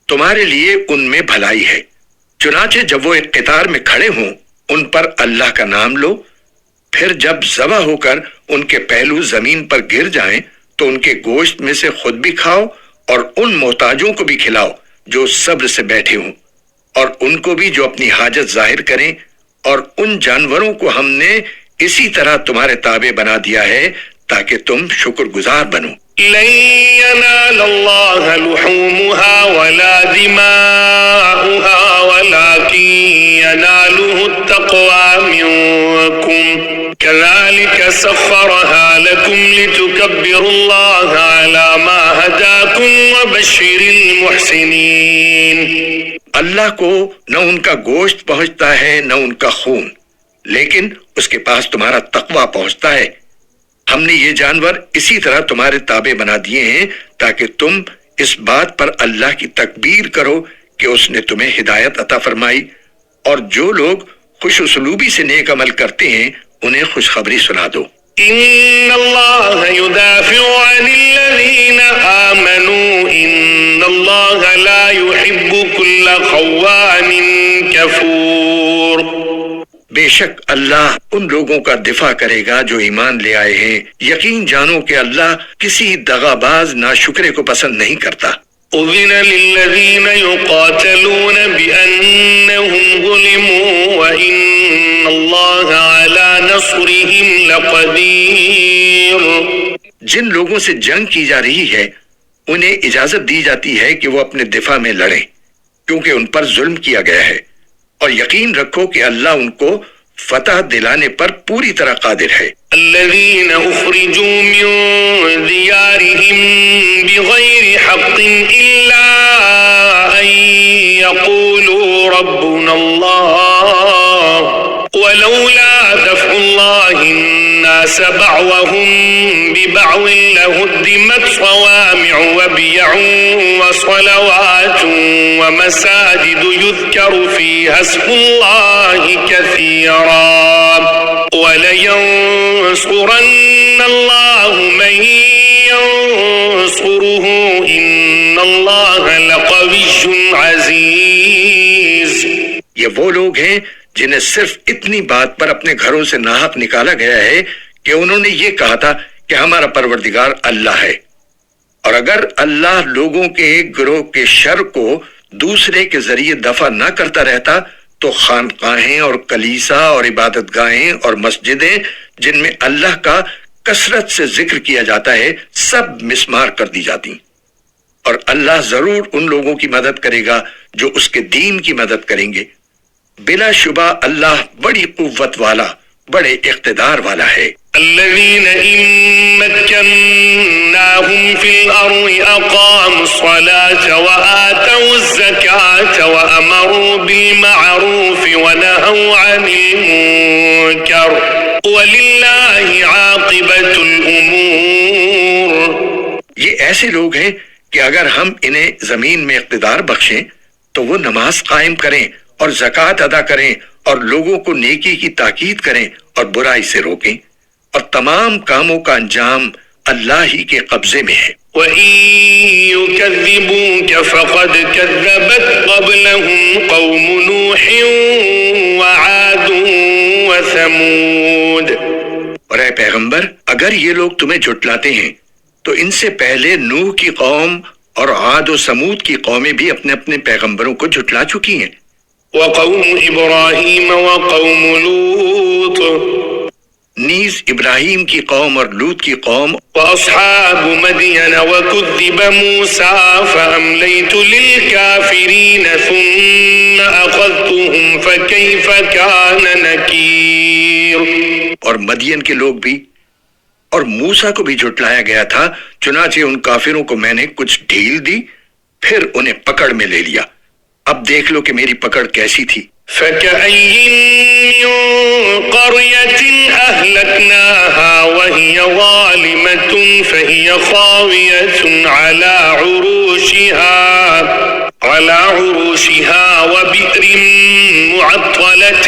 Speaker 2: تمہارے لیے ان میں بھلائی ہے، چنانچہ جب وہ ایک قطار میں کھڑے ہوں ان پر اللہ کا نام لو، پھر جب ذبح ہو کر ان کے پہلو زمین پر گر جائیں تو ان کے گوشت میں سے خود بھی کھاؤ اور ان محتاجوں کو بھی کھلاؤ جو صبر سے بیٹھے ہوں، اور ان کو بھی جو اپنی حاجت ظاہر کریں، اور ان جانوروں کو ہم نے اسی طرح تمہارے تابع بنا دیا ہے تاکہ تم شکر گزار بنو۔
Speaker 1: لن ينال الله لحومها ولا دماؤها ولكن يناله التقوى منكم كذلك سخرها لكم لتكبروا الله على ما هداكم وبشر المحسنين.
Speaker 2: اللہ کو نہ ان کا گوشت پہنچتا ہے نہ ان کا خون، لیکن اس کے پاس تمہارا تقوی پہنچتا ہے۔ ہم نے یہ جانور اسی طرح تمہارے تابع بنا دیے ہیں تاکہ تم اس بات پر اللہ کی تکبیر کرو کہ اس نے تمہیں ہدایت عطا فرمائی، اور جو لوگ خوش اسلوبی سے نیک عمل کرتے ہیں انہیں خوشخبری سنا دو۔
Speaker 1: ان اللہ يدافع عن الذین آمنوا ان اللہ لا يحب كل خوان کفور.
Speaker 2: بے شک اللہ ان لوگوں کا دفاع کرے گا جو ایمان لے آئے ہیں، یقین جانو کہ اللہ کسی دغاباز ناشکرے کو پسند نہیں کرتا۔
Speaker 1: اذن للذین یقاتلون بأنهم ظلموا وإن اللہ علی نصرهم لقدیر.
Speaker 2: جن لوگوں سے جنگ کی جا رہی ہے انہیں اجازت دی جاتی ہے کہ وہ اپنے دفاع میں لڑیں، کیونکہ ان پر ظلم کیا گیا ہے، اور یقین رکھو کہ اللہ ان کو فتح دلانے پر پوری طرح قادر ہے۔
Speaker 1: الذين أخرجوا من ديارهم بغير حق إلا أن يقولوا ربنا الله ولولا دفع الله الناس بعضهم ببعض لهدمت صوامع وبيع وصلوات ومساجد يذكر فيها اسم الله كثيرا ولينصرن الله من ينصره إن الله لقوي عزيز۔
Speaker 2: یہ وہ لوگ ہیں جنہیں صرف اتنی بات پر اپنے گھروں سے ناحق نکالا گیا ہے کہ انہوں نے یہ کہا تھا کہ ہمارا پروردگار اللہ ہے، اور اگر اللہ لوگوں کے ایک گروہ کے شر کو دوسرے کے ذریعے دفع نہ کرتا رہتا تو خانقاہیں اور کلیسا اور عبادت گاہیں اور مسجدیں جن میں اللہ کا کثرت سے ذکر کیا جاتا ہے سب مسمار کر دی جاتی، اور اللہ ضرور ان لوگوں کی مدد کرے گا جو اس کے دین کی مدد کریں گے۔ بلا شبہ اللہ بڑی قوت والا، بڑے اقتدار والا ہے۔
Speaker 1: الذين إن مكناهم في الأرض أقاموا الصلاة وآتوا الزكاة وأمروا بالمعروف ونهوا عن المنكر ولله عاقبة الأمور۔
Speaker 2: یہ ایسے لوگ ہیں کہ اگر ہم انہیں زمین میں اقتدار بخشیں تو وہ نماز قائم کریں اور زکوٰۃ ادا کریں اور لوگوں کو نیکی کی تاکید کریں اور برائی سے روکیں، اور تمام کاموں کا انجام اللہ ہی کے قبضے میں ہے۔
Speaker 1: وَإِن يُكَذِّبُوكَ فَقَدْ كَذَّبَتْ قَبْلَهُمْ قَوْمُ نُوحٍ وَعَادٌ وَثَمُودَ۔
Speaker 2: اور اے پیغمبر، اگر یہ لوگ تمہیں جھٹلاتے ہیں تو ان سے پہلے نوح کی قوم اور عاد و سمود کی قومیں بھی اپنے اپنے پیغمبروں کو جھٹلا چکی ہیں۔
Speaker 1: وَقَوْمُ إِبْرَاهِيمَ وَقَوْمُ لُوطٍ،
Speaker 2: نیز ابراہیم کی قوم اور لوط کی قوم،
Speaker 1: وَأَصْحَابُ مَدْيَنَ وَكُذِّبَ مُوسَى فَأَمْلَيْتُ لِلْكَافِرِينَ ثُمَّ أَخَذْتُهُمْ فَكَيْفَ كَانَ نَكِيرٌ۔
Speaker 2: اور مدین کے لوگ بھی، اور موسیٰ کو بھی جھٹلایا گیا تھا، چنانچہ ان کافروں کو میں نے کچھ ڈھیل دی، پھر انہیں پکڑ میں لے لیا۔ اب دیکھ لو کہ میری پکڑ کیسی تھی۔
Speaker 1: فَكَأَيِّن مِّن قَرْيَةٍ أَهْلَكْنَاهَا وَهِيَ ظَالِمَةٌ فَهِيَ خَاوِيَةٌ عَلَى عُرُوشِهَا وَبِئْرٍ مُّعَطَّلَةٍ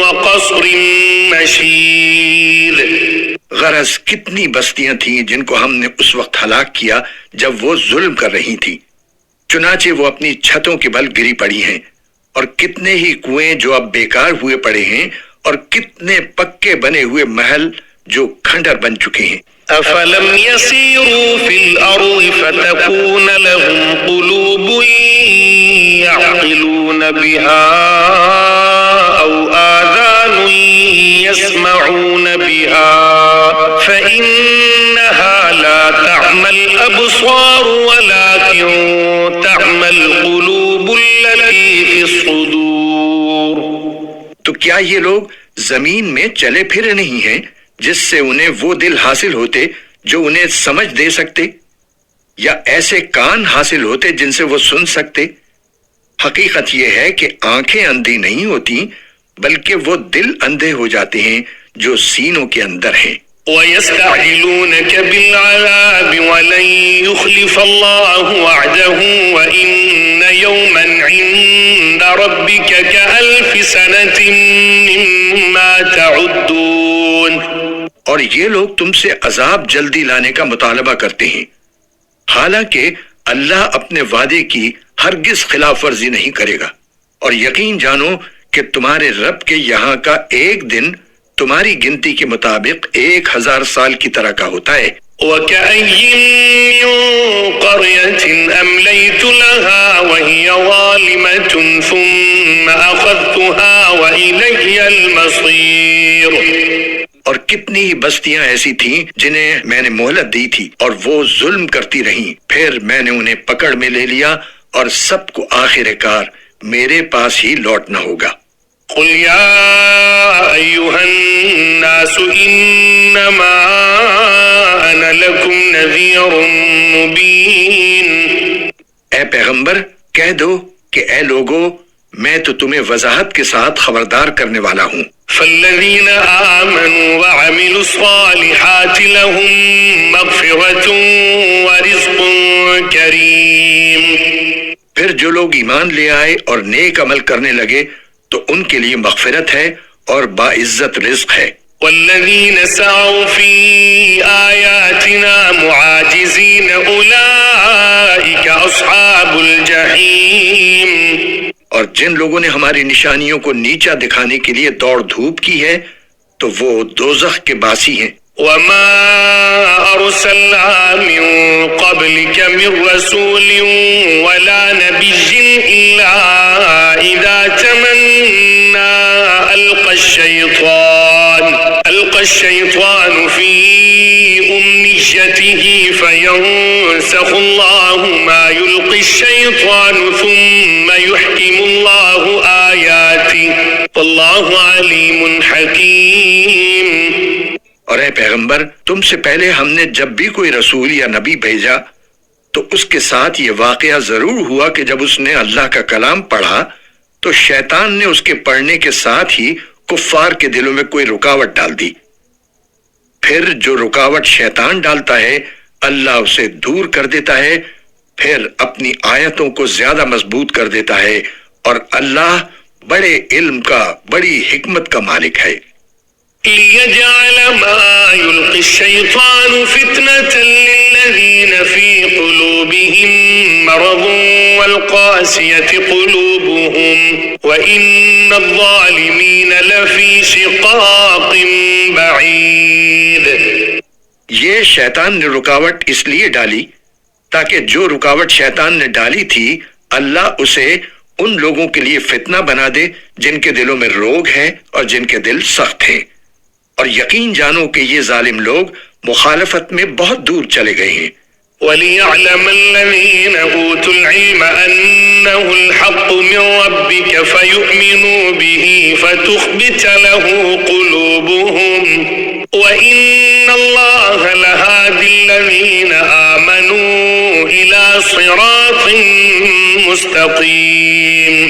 Speaker 1: وَقَصْرٍ مَّشِيدٍ۔
Speaker 2: غرض کتنی بستیاں تھیں جن کو ہم نے اس وقت ہلاک کیا جب وہ ظلم کر رہی تھی، چنانچہ وہ اپنی چھتوں کے بل گری پڑی ہیں، اور کتنے ہی کنویں جو اب بیکار ہوئے پڑے ہیں، اور کتنے پکے بنے ہوئے محل جو کھنڈر بن چکے ہیں۔
Speaker 1: أَفَلَمْ يَسِيرُوا فِي الْأَرْضِ فَتَكُونَ لَهُمْ قُلُوبٌ يَعْقِلُونَ بِهَا أَوْ آذَانٌ يَسْمَعُونَ بِهَا فَإِنَّهَا لَا تَعْمَى الْأَبْصَارُ وَلَكِن تَعْمَى الْقُلُوبُ الَّتِي فِي الصُّدُورِ۔
Speaker 2: تو کیا یہ لوگ زمین میں چلے پھرے نہیں ہیں جس سے انہیں وہ دل حاصل ہوتے جو انہیں سمجھ دے سکتے، یا ایسے کان حاصل ہوتے جن سے وہ سن سکتے؟ حقیقت یہ ہے کہ آنکھیں اندھی نہیں ہوتی بلکہ وہ دل اندھے ہو جاتے ہیں جو سینوں کے اندر ہیں۔
Speaker 1: وَيَسْتَعْجِلُونَكَ بِالْعَذَابِ وَلَن يُخْلِفَ اللَّهُ وَعْدَهُ وَإِنَّ يَوْمًا عِندَ رَبِّكَ كَأَلْفِ سَنَةٍ مِّمَّا تَعُدُّونَ۔
Speaker 2: اور یہ لوگ تم سے عذاب جلدی لانے کا مطالبہ کرتے ہیں، حالانکہ اللہ اپنے وعدے کی ہرگز خلاف ورزی نہیں کرے گا، اور یقین جانو کہ تمہارے رب کے یہاں کا ایک دن تمہاری گنتی کے مطابق 1000 سال کی طرح کا ہوتا ہے۔
Speaker 1: وَكَأَيِّن مِّن قَرْيَةٍ أَمْلَيْتُ لَهَا وَهِيَ ظَالِمَةٌ ثُمَّ أَخَذْتُهَا وَإِلَيَّ الْمَصِيرُ۔
Speaker 2: اور کتنی ہی بستیاں ایسی تھیں جنہیں میں نے مہلت دی تھی اور وہ ظلم کرتی رہیں، پھر میں نے انہیں پکڑ میں لے لیا، اور سب کو آخر کار میرے پاس ہی لوٹنا ہوگا۔
Speaker 1: قل يا أيها الناس إنما أنا لكم نذير مبين۔
Speaker 2: اے پیغمبر کہہ دو کہ اے لوگو میں تو تمہیں وضاحت کے ساتھ خبردار کرنے والا ہوں۔
Speaker 1: فالذين آمنوا وعملوا الصالحات لهم مغفرة ورزق كريم۔
Speaker 2: پھر جو لوگ ایمان لے آئے اور نیک عمل کرنے لگے تو ان کے لیے مغفرت ہے اور باعزت رزق ہے۔
Speaker 1: والذين سعوا في آياتنا معاجزين أولئك أصحاب الجحيم۔
Speaker 2: اور جن لوگوں نے ہماری نشانیوں کو نیچا دکھانے کے لیے دوڑ دھوپ کی ہے تو وہ دوزخ کے باسی ہیں۔
Speaker 1: وما أرسلنا من قبلك من رسول ولا نبي إلا إذا تمنى ألقى الشيطان في أمنيته فينسخ الله ما يلقي الشيطان ثم يحكم الله آياته والله عليم حكيم۔
Speaker 2: اور اے پیغمبر تم سے پہلے ہم نے جب بھی کوئی رسول یا نبی بھیجا تو اس کے ساتھ یہ واقعہ ضرور ہوا کہ جب اس نے اللہ کا کلام پڑھا تو شیطان نے اس کے پڑھنے کے ساتھ ہی کفار کے دلوں میں کوئی رکاوٹ ڈال دی۔ پھر جو رکاوٹ شیطان ڈالتا ہے اللہ اسے دور کر دیتا ہے، پھر اپنی آیتوں کو زیادہ مضبوط کر دیتا ہے، اور اللہ بڑے علم کا بڑی حکمت کا مالک ہے۔
Speaker 1: ليجعل ما يلقي الشيطان فتنة للذين في قلوبهم مرض والقاسية قلوبهم وإن الظالمين لفي شقاق بعيد۔
Speaker 2: یہ شیطان نے رکاوٹ اس لیے ڈالی تاکہ جو رکاوٹ شیطان نے ڈالی تھی اللہ اسے ان لوگوں کے لیے فتنہ بنا دے جن کے دلوں میں روگ ہے اور جن کے دل سخت ہیں، اور یقین جانو کہ یہ ظالم لوگ مخالفت میں بہت دور چلے گئے ہیں۔
Speaker 1: وَلِيَعْلَمَ الَّذِينَ أُوتُوا الْعِلْمَ أَنَّهُ الْحَقُّ مِنْ رَبِّكَ فَيُؤْمِنُوا بِهِ فَتُخْبِتَ لَهُ قُلُوبُهُمْ وَإِنَّ اللَّهَ لَهَادِي الَّذِينَ آمَنُوا إِلَى صِرَاطٍ مُسْتَقِيمٍ۔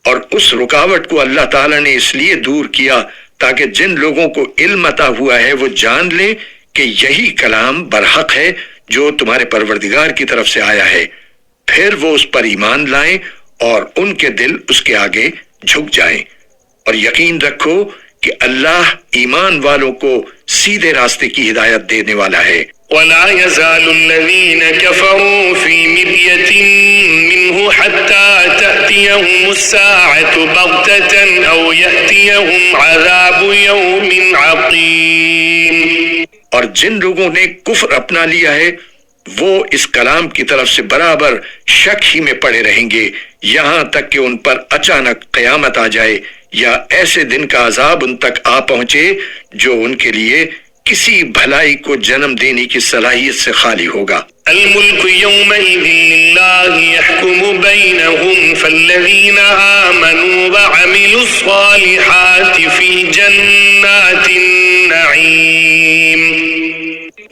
Speaker 2: اور اس رکاوٹ کو اللہ تعالیٰ نے اس لیے دور کیا تاکہ جن لوگوں کو علم عطا ہوا ہے وہ جان لیں کہ یہی کلام برحق ہے جو تمہارے پروردگار کی طرف سے آیا ہے، پھر وہ اس پر ایمان لائیں اور ان کے دل اس کے آگے جھک جائیں، اور یقین رکھو کہ اللہ ایمان والوں کو سیدھے راستے کی ہدایت دینے والا ہے۔
Speaker 1: وَلَا يَزَالُ الَّذِينَ كَفَرُوا فِي مِرْيَةٍ مِّنْهُ حَتَّى تَأْتِيَهُمُ السَّاعَةُ بَغْتَةً أَوْ يَأْتِيَهُمْ عَذَابُ يَوْمٍ عَقِيمٍ۔
Speaker 2: اور جن لوگوں نے کفر اپنا لیا ہے وہ اس کلام کی طرف سے برابر شک ہی میں پڑے رہیں گے یہاں تک کہ ان پر اچانک قیامت آ جائے یا ایسے دن کا عذاب ان تک آ پہنچے جو ان کے لیے کسی بھلائی کو جنم دینے کی صلاحیت سے خالی ہوگا۔
Speaker 1: الملك يومئذ لله يحكم بينهم فالذين آمنوا وعملوا الصالحات في جنات النعيم۔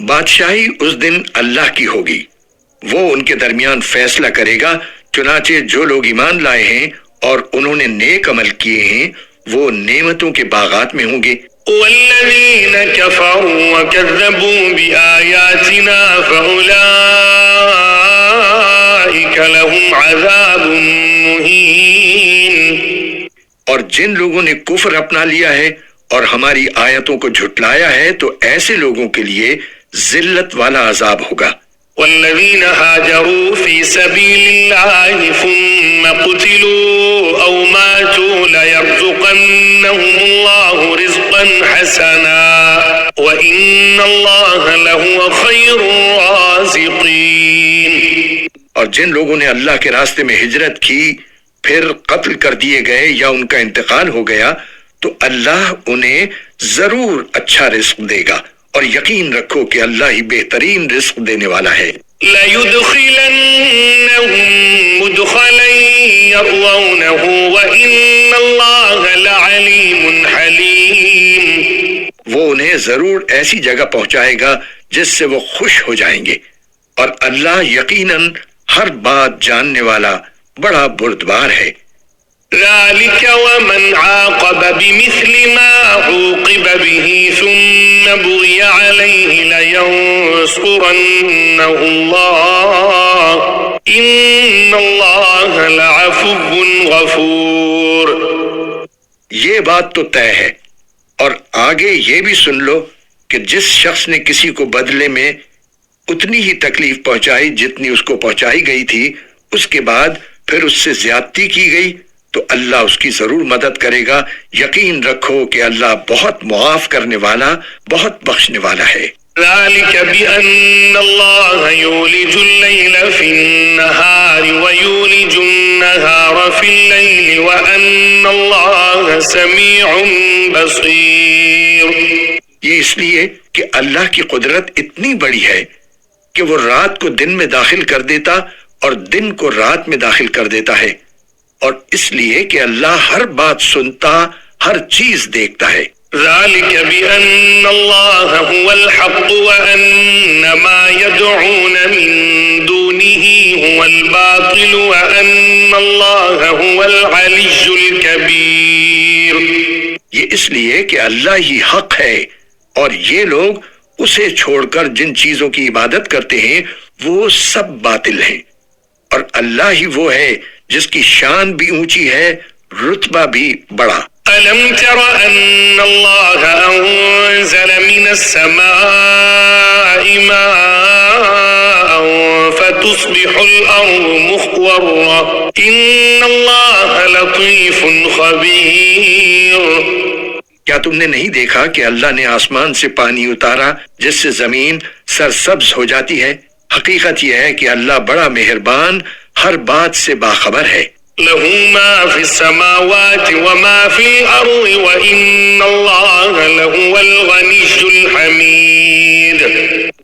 Speaker 2: بادشاہی اس دن اللہ کی ہوگی، وہ ان کے درمیان فیصلہ کرے گا، چنانچہ جو لوگ ایمان لائے ہیں اور انہوں نے نیک عمل کیے ہیں وہ نعمتوں کے باغات میں ہوں گے۔
Speaker 1: والذين كفروا وكذبوا بآياتنا فأولئك لهم عذاب مهين۔
Speaker 2: اور جن لوگوں نے کفر اپنا لیا ہے اور ہماری آیتوں کو جھٹلایا ہے تو ایسے لوگوں کے لیے ذلت والا عذاب ہوگا۔
Speaker 1: والذين هاجروا في سبيل الله ثم قتلوا أو ماتوا ليرزقنهم الله رزقا حسنا وإن الله لهو خير الرازقين۔
Speaker 2: اور جن لوگوں نے اللہ کے راستے میں ہجرت کی پھر قتل کر دیے گئے یا ان کا انتقال ہو گیا تو اللہ انہیں ضرور اچھا رزق دے گا، اور یقین رکھو کہ اللہ ہی بہترین رزق دینے والا ہے۔
Speaker 1: لَيُدْخِلَنَّهُمْ مُدْخَلًا يرضونه وإن الله لعليم حليم.
Speaker 2: وہ انہیں ضرور ایسی جگہ پہنچائے گا جس سے وہ خوش ہو جائیں گے، اور اللہ یقیناً ہر بات جاننے والا بڑا بردبار ہے۔
Speaker 1: ذلك ومن عاقب بمثل ما عوقب به ثم بغي عليه لينصرنه الله إن الله لعفو غفور.
Speaker 2: یہ بات تو طے ہے، اور آگے یہ بھی سن لو کہ جس شخص نے کسی کو بدلے میں اتنی ہی تکلیف پہنچائی جتنی اس کو پہنچائی گئی تھی، اس کے بعد پھر اس سے زیادتی کی گئی تو اللہ اس کی ضرور مدد کرے گا۔ یقین رکھو کہ اللہ بہت معاف کرنے والا، بہت بخشنے والا ہے۔
Speaker 1: ذلك بأن الله يولج الليل في النهار ويولج النهار في الليل وأن الله سميع بصير.
Speaker 2: یہ اس لیے کہ اللہ کی قدرت اتنی بڑی ہے کہ وہ رات کو دن میں داخل کر دیتا اور دن کو رات میں داخل کر دیتا ہے، اور اس لیے کہ اللہ ہر بات سنتا، ہر چیز دیکھتا ہے۔
Speaker 1: ذلك بأن الله هو الحق وأن ما يدعون من دونه هو الباطل وأن الله هو العلي الكبير.
Speaker 2: یہ اس لیے کہ اللہ ہی حق ہے اور یہ لوگ اسے چھوڑ کر جن چیزوں کی عبادت کرتے ہیں وہ سب باطل ہیں، اور اللہ ہی وہ ہے جس کی شان بھی اونچی ہے، رتبہ بھی بڑا۔
Speaker 1: ألم تر أن الله أنزل من السماء ماء فتصبح الأرض مخضرة إن الله لطيف خبير.
Speaker 2: کیا تم نے نہیں دیکھا کہ اللہ نے آسمان سے پانی اتارا جس سے زمین سرسبز ہو جاتی ہے؟ حقیقت یہ ہے کہ اللہ بڑا مہربان، ہر بات سے باخبر ہے۔
Speaker 1: له ما في السماوات وما في الأرض وإن الله لهو الغني الحميد.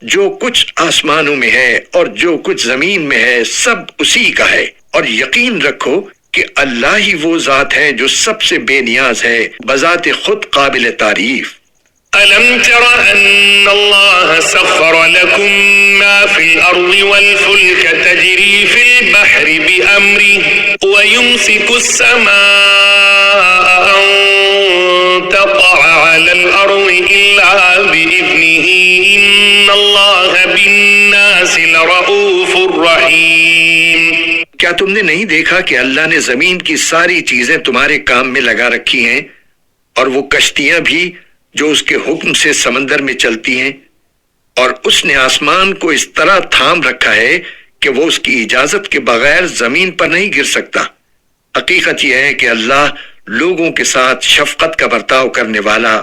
Speaker 2: جو کچھ آسمانوں میں ہے اور جو کچھ زمین میں ہے سب اسی کا ہے، اور یقین رکھو کہ اللہ ہی وہ ذات ہے جو سب سے بے نیاز ہے، بذات خود قابل تعریف۔
Speaker 1: ألم تر أن الله سخر لكم ما في الأرض والفلك تجري في البحر بأمره ويمسك السماء أن تقع على الأرض إلا بإذنه إن الله بالناس لرؤوف رحيم.
Speaker 2: کیا تم نے نہیں دیکھا کہ اللہ نے زمین کی ساری چیزیں تمہارے کام میں لگا رکھی ہیں، اور وہ کشتیاں بھی جو اس کے حکم سے سمندر میں چلتی ہیں، اور اس نے آسمان کو اس طرح تھام رکھا ہے کہ وہ اس کی اجازت کے بغیر زمین پر نہیں گر سکتا۔ حقیقت یہ ہے کہ اللہ لوگوں کے ساتھ شفقت کا برتاؤ کرنے والا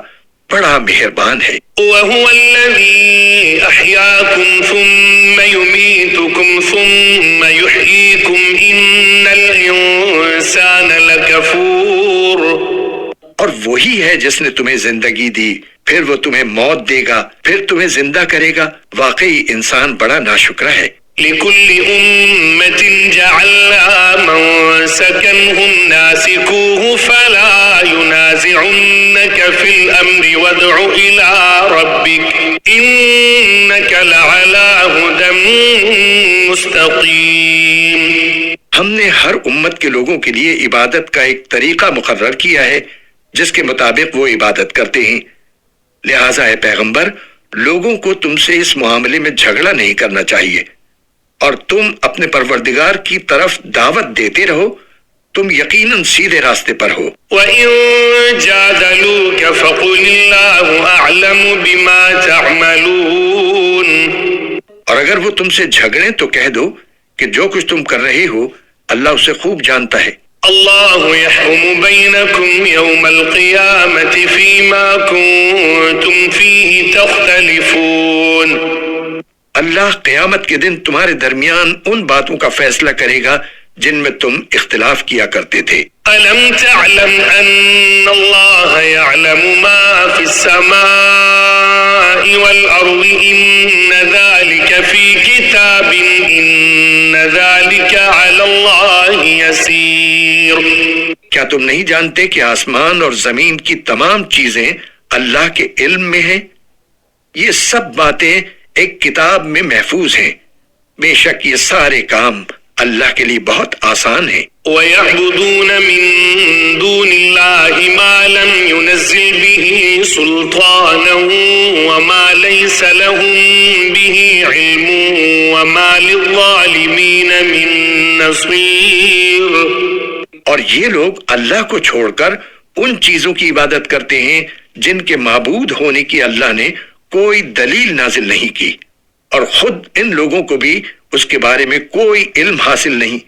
Speaker 2: بڑا مہربان ہے۔
Speaker 1: وَهُوَ الَّذِي أَحْيَاكُمْ ثُمَّ يُمِيتُكُمْ ثُمَّ يُحْيِيكُمْ إِنَّ الْإِنسَانَ لَكَفُورٌ.
Speaker 2: اور وہی ہے جس نے تمہیں زندگی دی، پھر وہ تمہیں موت دے گا، پھر تمہیں زندہ کرے گا، واقعی انسان بڑا ناشکرا ہے۔
Speaker 1: لِكُلِّ أُمَّةٍ جَعَلْنَا مَنسَكًا هُمْ نَاسِكُوهُ فَلَا يُنَازِعُنَّكَ فِي الْأَمْرِ وَادْعُ إِلَىٰ رَبِّكَ إِنَّكَ لَعَلَىٰ هُدًى مُسْتَقِيمٍ.
Speaker 2: ہم نے ہر امت کے لوگوں کے لیے عبادت کا ایک طریقہ مقرر کیا ہے جس کے مطابق وہ عبادت کرتے ہیں، لہٰذا اے پیغمبر لوگوں کو تم سے اس معاملے میں جھگڑا نہیں کرنا چاہیے، اور تم اپنے پروردگار کی طرف دعوت دیتے رہو، تم یقیناً سیدھے راستے پر ہو۔
Speaker 1: وَإِن جَادَلُوكَ فَقُلِ اللَّهُ أَعْلَمُ بِمَا تَعْمَلُونَ.
Speaker 2: اور اگر وہ تم سے جھگڑیں تو کہہ دو کہ جو کچھ تم کر رہے ہو اللہ اسے خوب جانتا ہے۔
Speaker 1: اللہ يحكم بينكم يوم القيامة فيما كنتم فيه تختلفون.
Speaker 2: اللہ قیامت کے دن تمہارے درمیان ان باتوں کا فیصلہ کرے گا جن میں تم اختلاف کیا کرتے تھے۔
Speaker 1: ألم تعلم أن الله يعلم ما في السماء السماء والأرض إن ذلك في كتاب إن ذلك على الله يسير.
Speaker 2: کیا تم نہیں جانتے کہ آسمان اور زمین کی تمام چیزیں اللہ کے علم میں ہیں؟ یہ سب باتیں ایک کتاب میں محفوظ ہیں. بے شک یہ سارے کام اللہ کے لیے بہت آسان ہیں.
Speaker 1: وَيَعْبُدُونَ مِن دُونِ اللَّهِ مَا لَمْ يُنَزِّلْ بِهِ سُلْطَانًا وَمَا لَيْسَ لَهُم بِهِ عِلْمٌ وَمَا لِلظَّالِمِينَ مِن نَّصِيرٍ.
Speaker 2: اور یہ لوگ اللہ کو چھوڑ کر ان چیزوں کی عبادت کرتے ہیں جن کے معبود ہونے کی اللہ نے کوئی دلیل نازل نہیں کی، اور خود ان لوگوں کو بھی اس کے بارے میں کوئی علم حاصل نہیں،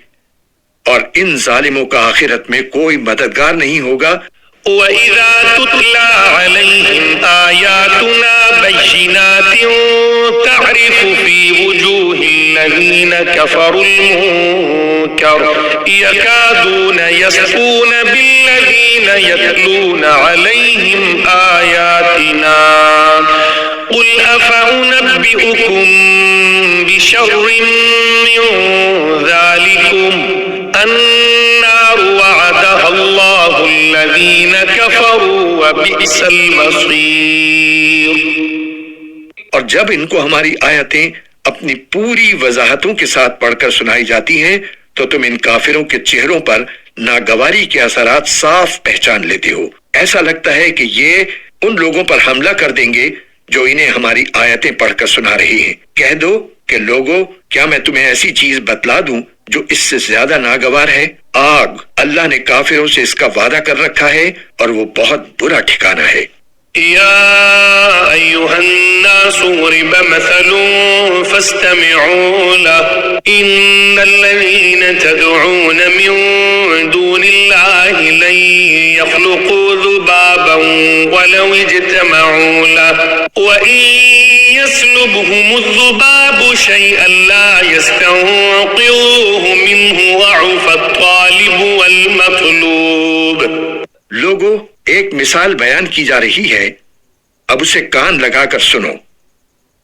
Speaker 2: اور ان ظالموں کا آخرت میں کوئی مددگار نہیں ہوگا.
Speaker 1: وَإِذَا تُتْلَى عَلَيْهِمْ آيَاتُنَا بَيِّنَاتٍ تَعْرِفُ فِي وُجُوهِ الَّذِينَ كَفَرُوا الْمُنكَرَ يَكَادُونَ يَسْطُونَ بِالَّذِينَ يَتْلُونَ عَلَيْهِمْ آيَاتِنَا قُلْ أَفَأُنَبِّئُكُم بِشَرٍّ مِّن ذَلِكُمْ النَّارُ وَعَدَهَا اللَّهُ الَّذِينَ كَفَرُوا وَبِئْسَ الْمَصِيرُ.
Speaker 2: اور جب ان کو ہماری آیتیں اپنی پوری وضاحتوں کے ساتھ پڑھ کر سنائی جاتی ہیں تو تم ان کافروں کے چہروں پر ناگواری کے اثرات صاف پہچان لیتے ہو. ایسا لگتا ہے کہ یہ ان لوگوں پر حملہ کر دیں گے جو انہیں ہماری آیتیں پڑھ کر سنا رہی ہیں. کہہ دو کہ لوگو، کیا میں تمہیں ایسی چیز بتلا دوں جو اس سے زیادہ ناگوار ہے؟ آگ. اللہ نے کافروں سے اس کا وعدہ کر رکھا ہے اور وہ بہت برا ٹھکانہ ہے.
Speaker 1: يا أيها الناس ضرب مثل فاستمعوا له إن الذين تدعون من دون الله لن يخلقوا ذبابا ولو اجتمعوا له وإن يسلبهم الذباب شيئا لا يستنقذوه منه ضعف الطالب والمطلوب.
Speaker 2: لوگو، ایک مثال بیان کی جا رہی ہے، اب اسے کان لگا کر سنو.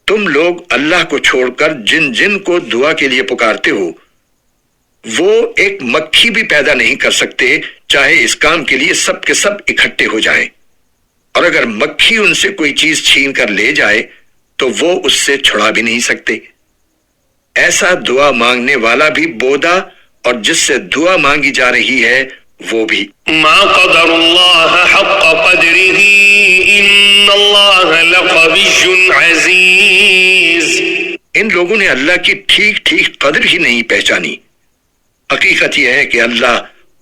Speaker 2: تم لوگ اللہ کو چھوڑ کر جن جن کو دعا کے لیے پکارتے ہو، وہ ایک مکھی بھی پیدا نہیں کر سکتے چاہے اس کام کے لیے سب کے سب اکٹھے ہو جائیں. اور اگر مکھی ان سے کوئی چیز چھین کر لے جائے تو وہ اس سے چھڑا بھی نہیں سکتے. ایسا دعا مانگنے والا بھی بودا، اور جس سے دعا مانگی جا رہی ہے وہ بھی.
Speaker 1: ما قدر اللہ حق قدره ان اللہ لقوی عزیز.
Speaker 2: ان لوگوں نے اللہ کی ٹھیک ٹھیک قدر ہی نہیں پہچانی. حقیقت یہ ہے کہ اللہ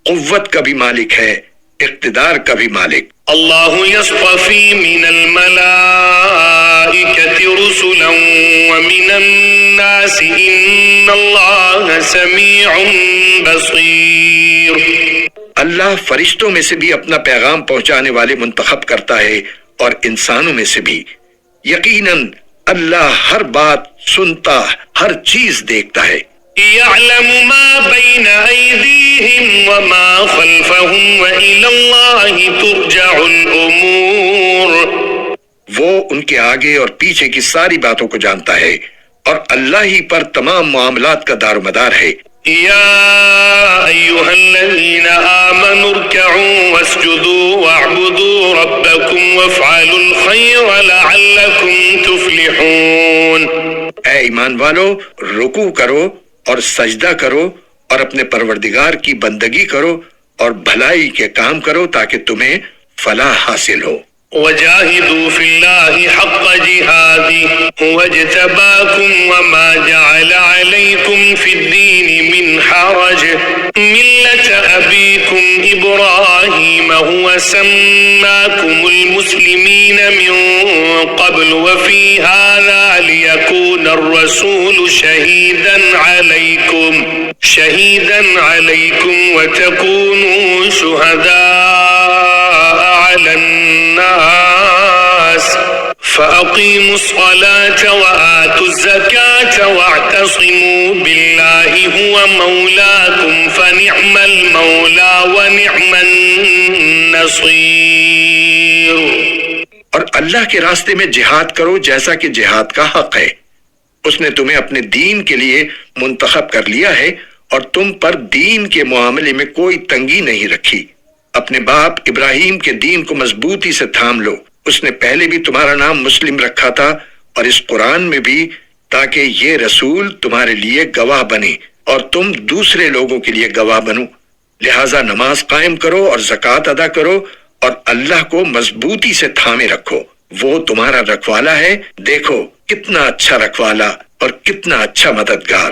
Speaker 2: قوت کا بھی مالک ہے، اقتدار کا بھی مالک.
Speaker 1: اللہ یصطفی من الملائکة رسلا ومن الناس ان اللہ سمیع بصیر.
Speaker 2: اللہ فرشتوں میں سے بھی اپنا پیغام پہنچانے والے منتخب کرتا ہے اور انسانوں میں سے بھی. یقیناً اللہ ہر بات سنتا، ہر چیز دیکھتا ہے.
Speaker 1: يعلم ما بين أيديهم وما خلفهم وإلى الله ترجع الأمور.
Speaker 2: وہ ان کے آگے اور پیچھے کی ساری باتوں کو جانتا ہے اور اللہ ہی پر تمام معاملات کا دار و مدار ہے.
Speaker 1: يا أيها الذين آمنوا اركعوا واسجدوا واعبدوا ربكم وافعلوا الخير لعلكم تفلحون.
Speaker 2: اے ایمان والو، رکوع کرو اور سجدہ کرو اور اپنے پروردگار کی بندگی کرو اور بھلائی کے کام کرو تاکہ تمہیں فلاح حاصل ہو.
Speaker 1: وجاهدوا في الله حق جهاده هو اجتباكم وما جعل عليكم في الدين من حرج ملة أبيكم إبراهيم هو سماكم المسلمين من قبل وفي هذا ليكون الرسول شهيدا عليكم وتكونوا شهداء على الناس فأقيموا الصلاة وآتوا الزكاة واعتصموا بالله هو مولاكم فنعم المولى ونعم النصير.
Speaker 2: اور اللہ کے راستے میں جہاد کرو جیسا کہ جہاد کا حق ہے۔ اس نے تمہیں اپنے دین کے لیے منتخب کر لیا ہے اور تم پر دین کے معاملے میں کوئی تنگی نہیں رکھی۔ اپنے باپ ابراہیم کے دین کو مضبوطی سے تھام لو۔ اس نے پہلے بھی تمہارا نام مسلم رکھا تھا اور اس قرآن میں بھی، تاکہ یہ رسول تمہارے لیے گواہ بنے اور تم دوسرے لوگوں کے لیے گواہ بنو۔ لہذا نماز قائم کرو اور زکوٰۃ ادا کرو اور اللہ کو مضبوطی سے تھامے رکھو۔ وہ تمہارا رکھوالا ہے، دیکھو کتنا اچھا رکھوالا اور کتنا اچھا مددگار۔